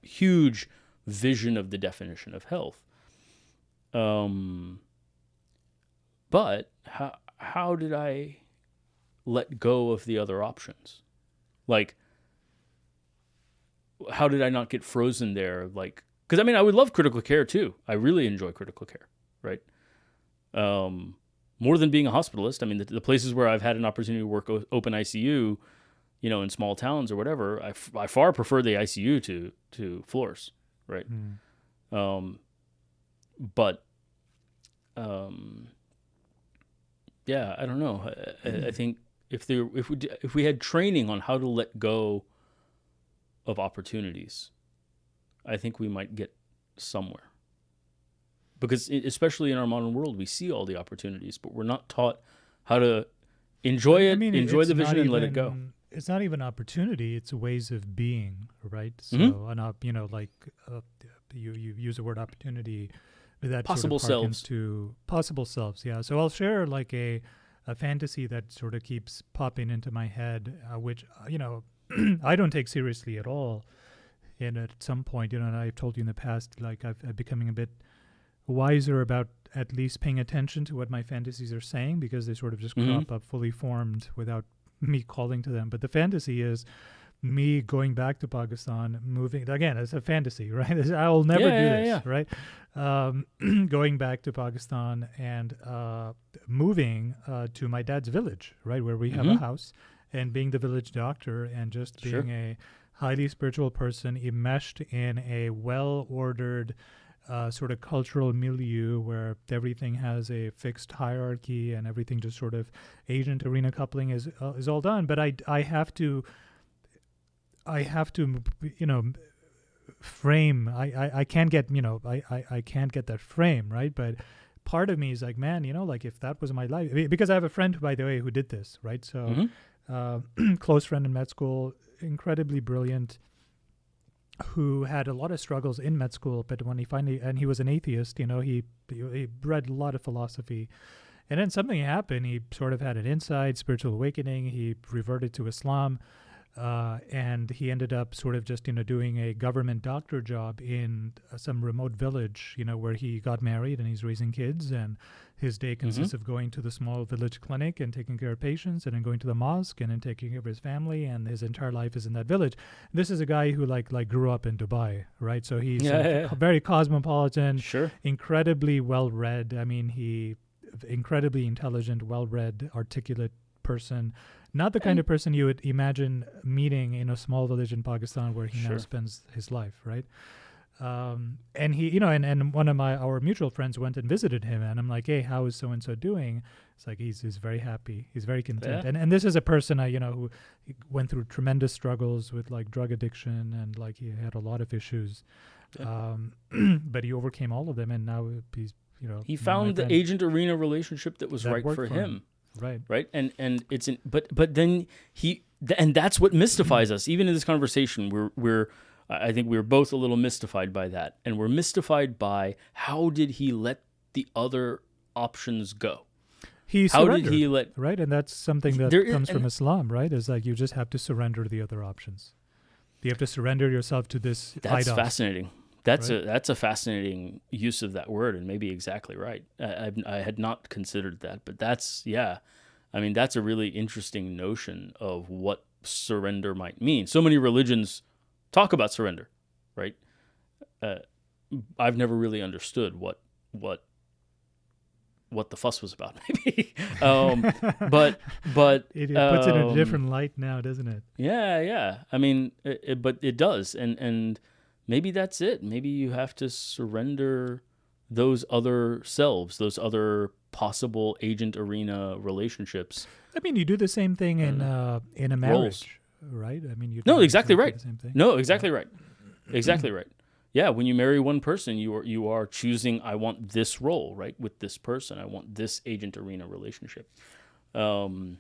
huge vision of the definition of health. But how did I let go of the other options? Like, how did I not get frozen there? Like, because I mean, I would love critical care too. I really enjoy critical care, right? More than being a hospitalist. I mean, the places where I've had an opportunity to work open ICU, in small towns or whatever, I far prefer the ICU to floors, right? But yeah, I don't know. I think if we had training on how to let go of opportunities, I think we might get somewhere. Because especially in our modern world, we see all the opportunities, but we're not taught how to enjoy it, enjoy the vision, and let it go. It's not even opportunity; it's ways of being, right? So, you use the word opportunity, that possible sort of selves. to possible selves. Yeah. So I'll share like a fantasy that sort of keeps popping into my head, which I don't take seriously at all. And at some point, and I've told you in the past, like I'm becoming a bit wiser about at least paying attention to what my fantasies are saying, because they sort of just crop up fully formed without me calling to them. But the fantasy is me going back to Pakistan, moving again. It's a fantasy, right? I'll never do this, right? Going back to Pakistan and moving to my dad's village, right, where we have a house, and being the village doctor, and just being a highly spiritual person enmeshed in a well-ordered sort of cultural milieu where everything has a fixed hierarchy and everything just sort of agent arena coupling is all done. But I have to frame. I can't get I can't get that frame, right? But part of me is like, man, like if that was my life, because I have a friend, by the way, who did this, right? So close friend in med school, incredibly brilliant, who had a lot of struggles in med school, but when he was an atheist, he read a lot of philosophy, and then something happened. He sort of had an insight, spiritual awakening. He reverted to Islam, and he ended up sort of just doing a government doctor job in some remote village, where he got married and he's raising kids, and his day consists of going to the small village clinic and taking care of patients, and then going to the mosque and then taking care of his family, and his entire life is in that village. This is a guy who like grew up in Dubai, right? So he's very cosmopolitan, incredibly well-read. I mean, he incredibly intelligent, well-read, articulate person. Not the kind of person you would imagine meeting in a small village in Pakistan where he now spends his life, right? And he, and one of our mutual friends went and visited him, and I'm like, hey, how is so and so doing? It's like he's very happy, he's very content, and this is a person who went through tremendous struggles with like drug addiction, and like he had a lot of issues, but he overcame all of them, and now he's he found the agent arena relationship that was right for him. Right. And it's but then and that's what mystifies us. Even in this conversation, I think we're both a little mystified by that. And we're mystified by how did he let the other options go? How did he let right? And that's something that comes from Islam, right? Is like you just have to surrender the other options. You have to surrender yourself to this. That's fascinating. That's a fascinating use of that word, and maybe exactly right. I had not considered that, but that's I mean, that's a really interesting notion of what surrender might mean. So many religions talk about surrender, right? I've never really understood what the fuss was about, maybe. But it puts it in a different light now, doesn't it? Yeah. I mean, but it does, and maybe that's it. Maybe you have to surrender those other selves, those other possible agent arena relationships. I mean, you do the same thing in a marriage, right? I mean, exactly right. The same thing. No, exactly right. Exactly right. yeah, when you marry one person, you are choosing, I want this role, right, with this person. I want this agent arena relationship. Um,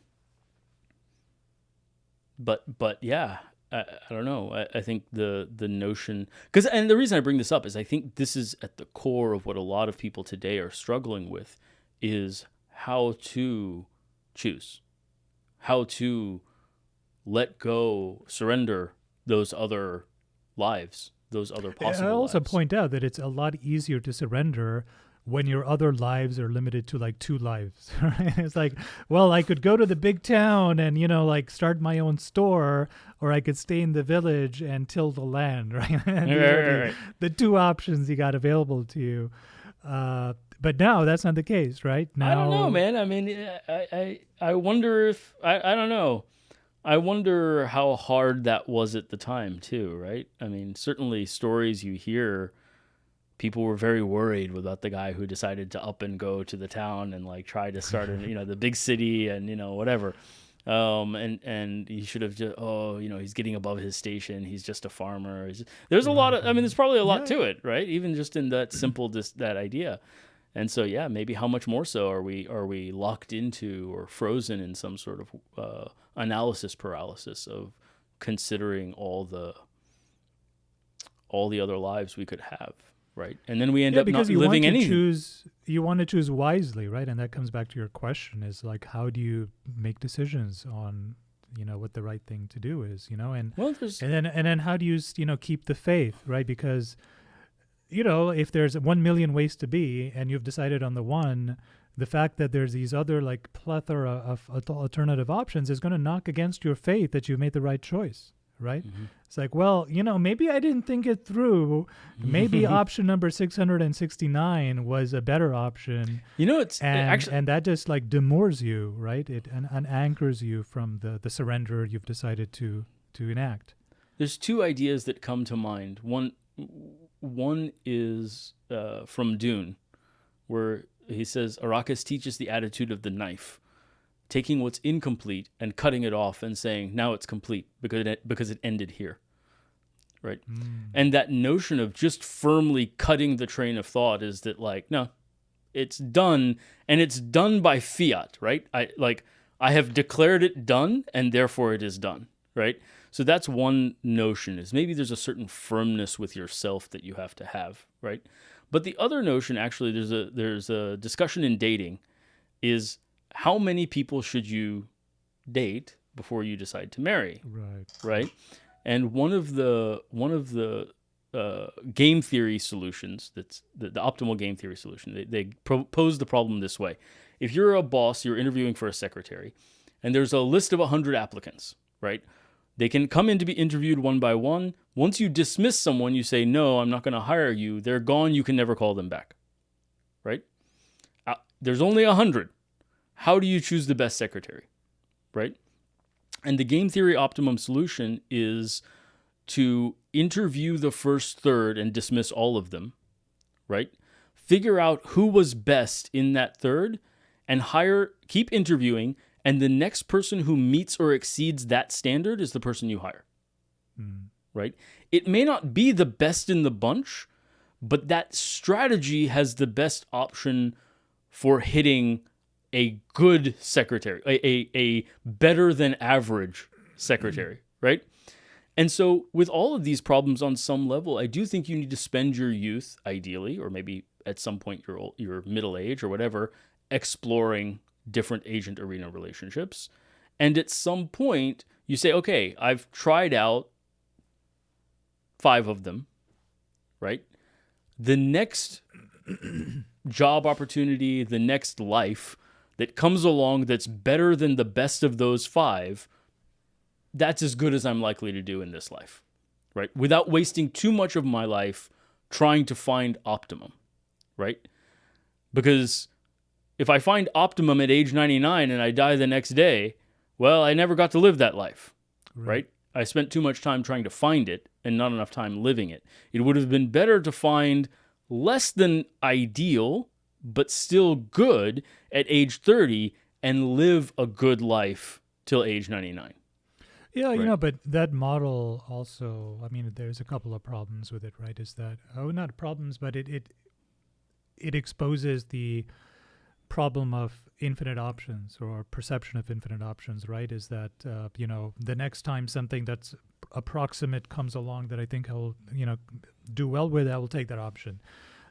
but yeah, I don't know. I think the notion, because, and the reason I bring this up is I think this is at the core of what a lot of people today are struggling with, is how to choose, how to let go, surrender those other lives, those other possible I also lives. point out that it's a lot easier to surrender when your other lives are limited to like 2 lives, right? It's like, well, I could go to the big town and, like start my own store, or I could stay in the village and till the land, right? And Right, these are right, right. the 2 options you got available to you. But now that's not the case, right? I don't know, Now, man. I mean, I wonder if I don't know. I wonder how hard that was at the time too, right? I mean, certainly stories you hear, people were very worried about the guy who decided to up and go to the town and like try to start in, the big city and whatever. And he should have just, he's getting above his station. He's just a farmer. There's a lot right, of, I mean, right. there's probably a lot Yeah, to it, right? Even just in that simple, that idea. And so, yeah, maybe how much more so are we locked into or frozen in some sort of analysis paralysis of considering all the other lives we could have, right? And then we end yeah, up not because living anything. you want to choose wisely, right? And that comes back to your question: is like, how do you make decisions on, what the right thing to do is, and Well, there's and then how do you keep the faith, right? Because if there's 1 million ways to be and you've decided on the one, the fact that there's these other like plethora of alternative options is going to knock against your faith that you've made the right choice, right? It's like, well, maybe I didn't think it through. Maybe option number 669 was a better option, it's and actually, and that just like demoors you, right? It and anchors you from the surrender you've decided to enact. there's two ideas that come to mind. One is from Dune, where he says Arrakis teaches the attitude of the knife, taking what's incomplete and cutting it off and saying, now it's complete because it ended here, right? And that notion of just firmly cutting the train of thought is that, like, no, it's done, and it's done by fiat, right? I have declared it done, and therefore it is done, right? So that's one notion, is maybe there's a certain firmness with yourself that you have to have, right? But the other notion, actually, there's a discussion in dating, is how many people should you date before you decide to marry, Right. right? And one of the game theory solutions, that's the optimal game theory solution, they pose the problem this way: if you're a boss, you're interviewing for a secretary, and there's a list of 100 applicants, right? They can come in to be interviewed one by one. Once you dismiss someone, you say, no, I'm not going to hire you. They're gone. You can never call them back, right? There's only 100. How do you choose the best secretary, right? And the game theory optimum solution is to interview the first third and dismiss all of them, right? Figure out who was best in that third and keep interviewing, and the next person who meets or exceeds that standard is the person you hire, right? It may not be the best in the bunch, but that strategy has the best option for hitting a good secretary, a better than average secretary, right? And so with all of these problems on some level, I do think you need to spend your youth, ideally, or maybe at some point your middle age or whatever, exploring different agent arena relationships. And at some point, you say, okay, I've tried out 5 of them, right? The next job opportunity, the next life that comes along that's better than the best of those 5, that's as good as I'm likely to do in this life, right? Without wasting too much of my life trying to find optimum, right? Because if I find optimum at age 99 and I die the next day, well, I never got to live that life, right? I spent too much time trying to find it and not enough time living it. It would have been better to find less than ideal, but still good at age 30 and live a good life till age 99. Yeah, right? but that model also, I mean, there's a couple of problems with it, right? Is that, oh, not problems, but it exposes the problem of infinite options or perception of infinite options, right? Is that, the next time something that's approximate comes along that I think I'll, do well with, I will take that option.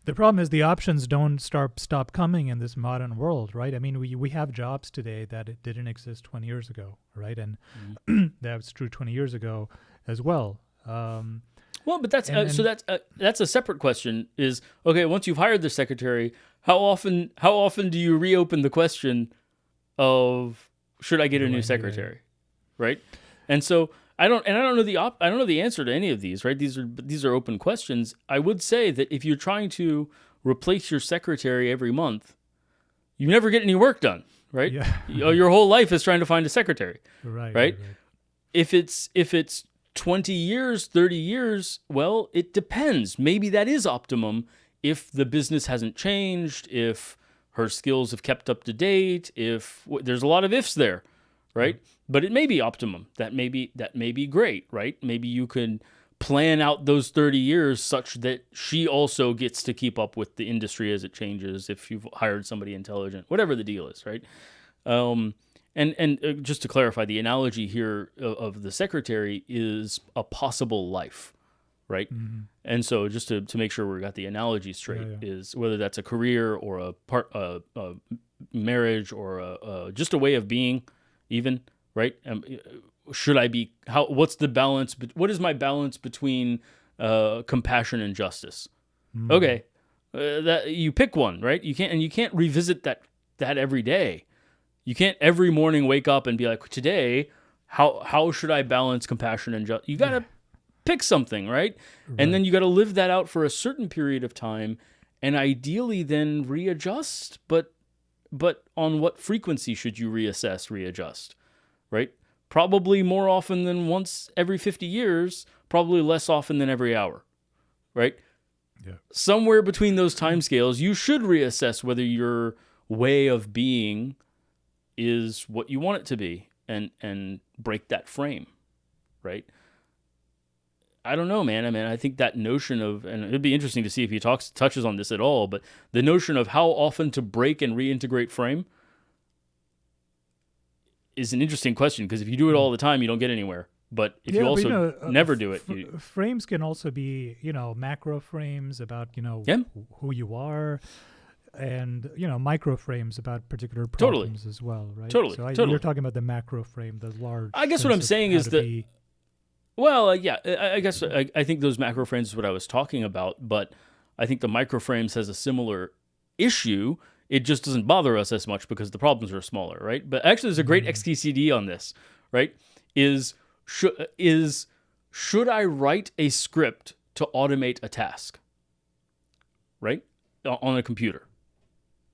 The problem is the options don't stop coming in this modern world, right? I mean, we have jobs today that it didn't exist 20 years ago, right? And Mhm. that's true 20 years ago as well. Well, but that's And so that's a separate question. Is okay, once you've hired the secretary, how often do you reopen the question of should I get a do new I need a secretary, right? And so I don't know I don't know the answer to any of these, right? These are open questions. I would say that if you're trying to replace your secretary every month, you never get any work done, right? yeah, Your whole life is trying to find a secretary, right, right, right? right. If it's 20 years, 30 years, well, it depends. Maybe that is optimum if the business hasn't changed, if her skills have kept up to date, if there's a lot of ifs there, Yeah. right? But it may be optimum. That may be great, right? Maybe you can plan out those 30 years such that she also gets to keep up with the industry as it changes if you've hired somebody intelligent, whatever the deal is, right? Um, and just to clarify, the analogy here of the secretary is a possible life, right? Mm-hmm. And so just to make sure we got the analogy straight Yeah. is whether that's a career or a marriage or just a way of being, even, right? Should I be what's the balance? What is my balance between compassion and justice? Mm-hmm. Okay, that you pick one, right? You can't revisit that every day. You can't every morning wake up and be like, today, how should I balance compassion and justice? You got Yeah. to pick something, right? And Right. then you got to live that out for a certain period of time and ideally then readjust, but on what frequency should you readjust, right? Probably more often than once every 50 years, probably less often than every hour, right? Yeah. Somewhere between those timescales, you should reassess whether your way of being is what you want it to be and break that frame, right? I don't know, man. I mean, I think that notion of, and it'd be interesting to see if he touches on this at all, but the notion of how often to break and reintegrate frame is an interesting question because if you do it all the time, you don't get anywhere. But if you Yeah, but also never do it, frames can also be, macro frames about, yeah, who you are, and micro frames about particular totally, problems as well, right? totally, So totally. you're talking about the macro frame, the large. I guess what I'm sense of saying how is to that, be. well, yeah, I guess I think those macro frames is what I was talking about, but I think the micro frames has a similar issue. It just doesn't bother us as much because the problems are smaller, right? But actually, there's a great XKCD on this, right? Should I write a script to automate a task, right, on a computer?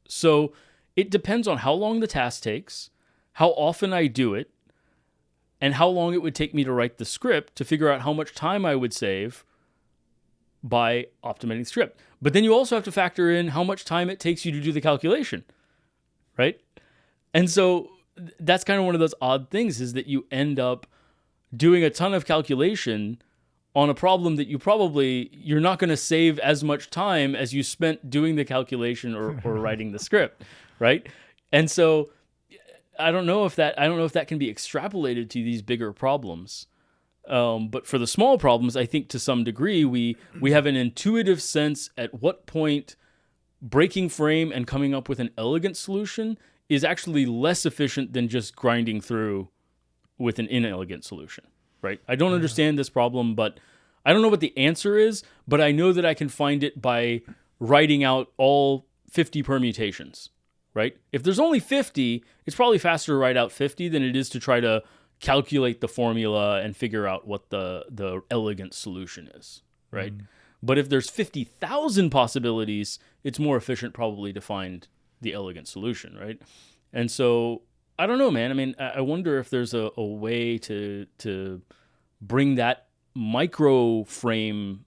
So it depends on how long the task takes, how often I do it, and how long it would take me to write the script to figure out how much time I would save by optimizing the script. But then you also have to factor in how much time it takes you to do the calculation, right? And so that's kind of one of those odd things is that you end up doing a ton of calculation on a problem that you're not going to save as much time as you spent doing the calculation or writing the script, right? And so I don't know if that can be extrapolated to these bigger problems. But for the small problems, I think to some degree we have an intuitive sense at what point breaking frame and coming up with an elegant solution is actually less efficient than just grinding through with an inelegant solution, right? I don't understand this problem, but I don't know what the answer is, but I know that I can find it by writing out all 50 permutations, right? If there's only 50, it's probably faster to write out 50 than it is to try to calculate the formula and figure out what the elegant solution is, right? But if there's 50,000 possibilities, it's more efficient probably to find the elegant solution, right? And so I don't know, man. I mean, I wonder if there's a way to bring that micro frame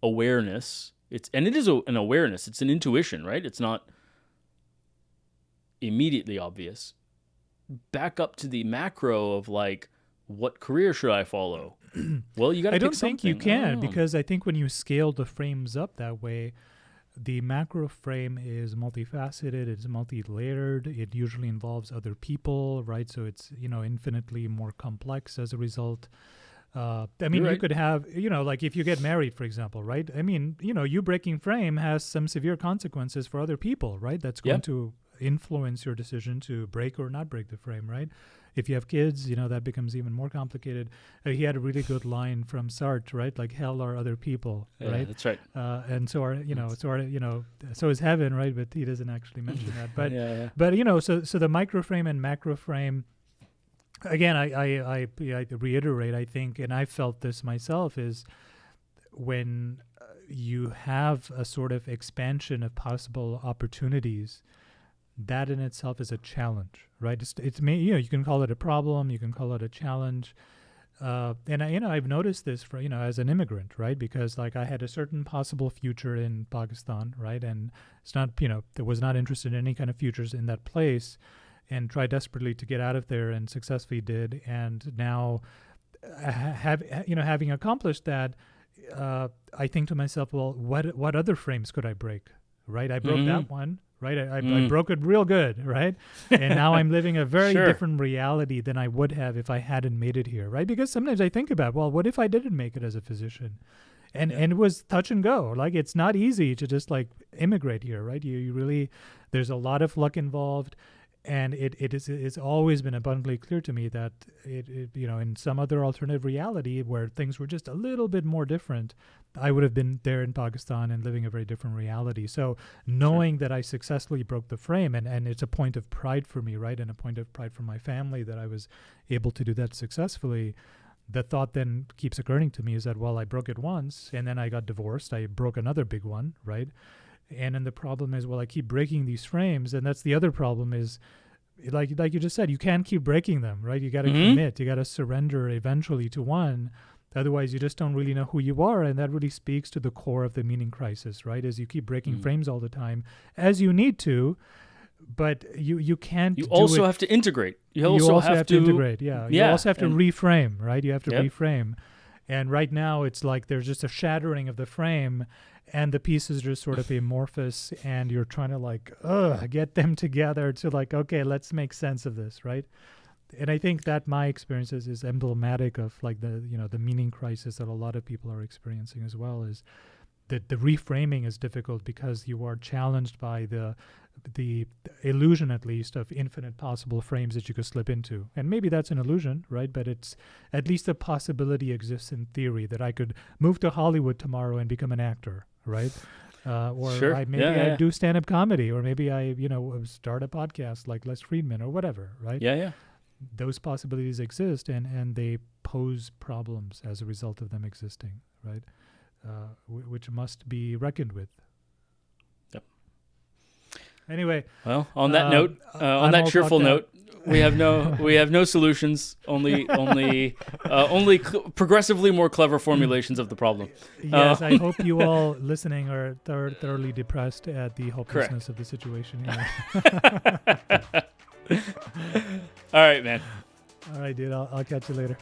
awareness. It is an awareness. It's an intuition, right? It's not immediately obvious. Back up to the macro of like, what career should I follow? Well, you got to I pick don't think you something. can, because I think when you scale the frames up that way, the macro frame is multifaceted, it's multi-layered, it usually involves other people, right? So it's, infinitely more complex as a result. I mean, You're you right. could have, like if you get married, for example, right? I mean, you breaking frame has some severe consequences for other people, right? That's going Yeah. to influence your decision to break or not break the frame, right? If you have kids, that becomes even more complicated. He had a really good line from Sartre, right? Like, hell are other people, Yeah, right? that's right. And so are, so is heaven, right? But he doesn't actually mention that. But, Yeah. so the micro frame and macro frame, again, I reiterate, I think, and I felt this myself, is when you have a sort of expansion of possible opportunities, that in itself is a challenge, right? You can call it a problem, you can call it a challenge. And I've noticed this as an immigrant, right? Because like I had a certain possible future in Pakistan, right? And it's not, I was not interested in any kind of futures in that place, and tried desperately to get out of there, and successfully did. And now, having accomplished that, I think to myself, well, what other frames could I break? Right? I broke that one. Right? I broke it real good, right? And now I'm living a very Sure. different reality than I would have if I hadn't made it here, right? Because sometimes I think about, well, what if I didn't make it as a physician? And it was touch and go. Like, it's not easy to just like immigrate here, right? You really, there's a lot of luck involved. And it's always been abundantly clear to me that in some other alternative reality where things were just a little bit more different, I would have been there in Pakistan and living a very different reality. So knowing that I successfully broke the frame, and it's a point of pride for me, right? And a point of pride for my family that I was able to do that successfully. The thought then keeps occurring to me is that, well, I broke it once and then I got divorced. I broke another big one, right? And then the problem is, well, I keep breaking these frames, and that's the other problem is, like you just said, you can't keep breaking them, right? You got to commit, you got to surrender eventually to one. Otherwise, you just don't really know who you are, and that really speaks to the core of the meaning crisis, right? As you keep breaking frames all the time, as you need to, but you can't. You also have to integrate. You also have to integrate. Yeah. You also have to reframe, right? You have to reframe. And right now, it's like there's just a shattering of the frame, and the pieces are just sort of amorphous, and you're trying to like get them together to like, okay, let's make sense of this, right? And I think that my experience is emblematic of like the meaning crisis that a lot of people are experiencing as well. Is that the reframing is difficult because you are challenged by the illusion, at least, of infinite possible frames that you could slip into. And maybe that's an illusion, right? But it's at least a possibility exists in theory that I could move to Hollywood tomorrow and become an actor, right? Or Sure. I do stand-up comedy, or maybe I start a podcast like Les Friedman or whatever, right? Yeah. Those possibilities exist, and they pose problems as a result of them existing, right? Which must be reckoned with. Yep. Anyway, well, on that note, on I'm that all cheerful talked note, we have no solutions. Only progressively more clever formulations of the problem. Yes, I hope you all listening are thoroughly depressed at the hopelessness of the situation here. All right, man. All right, dude. I'll catch you later.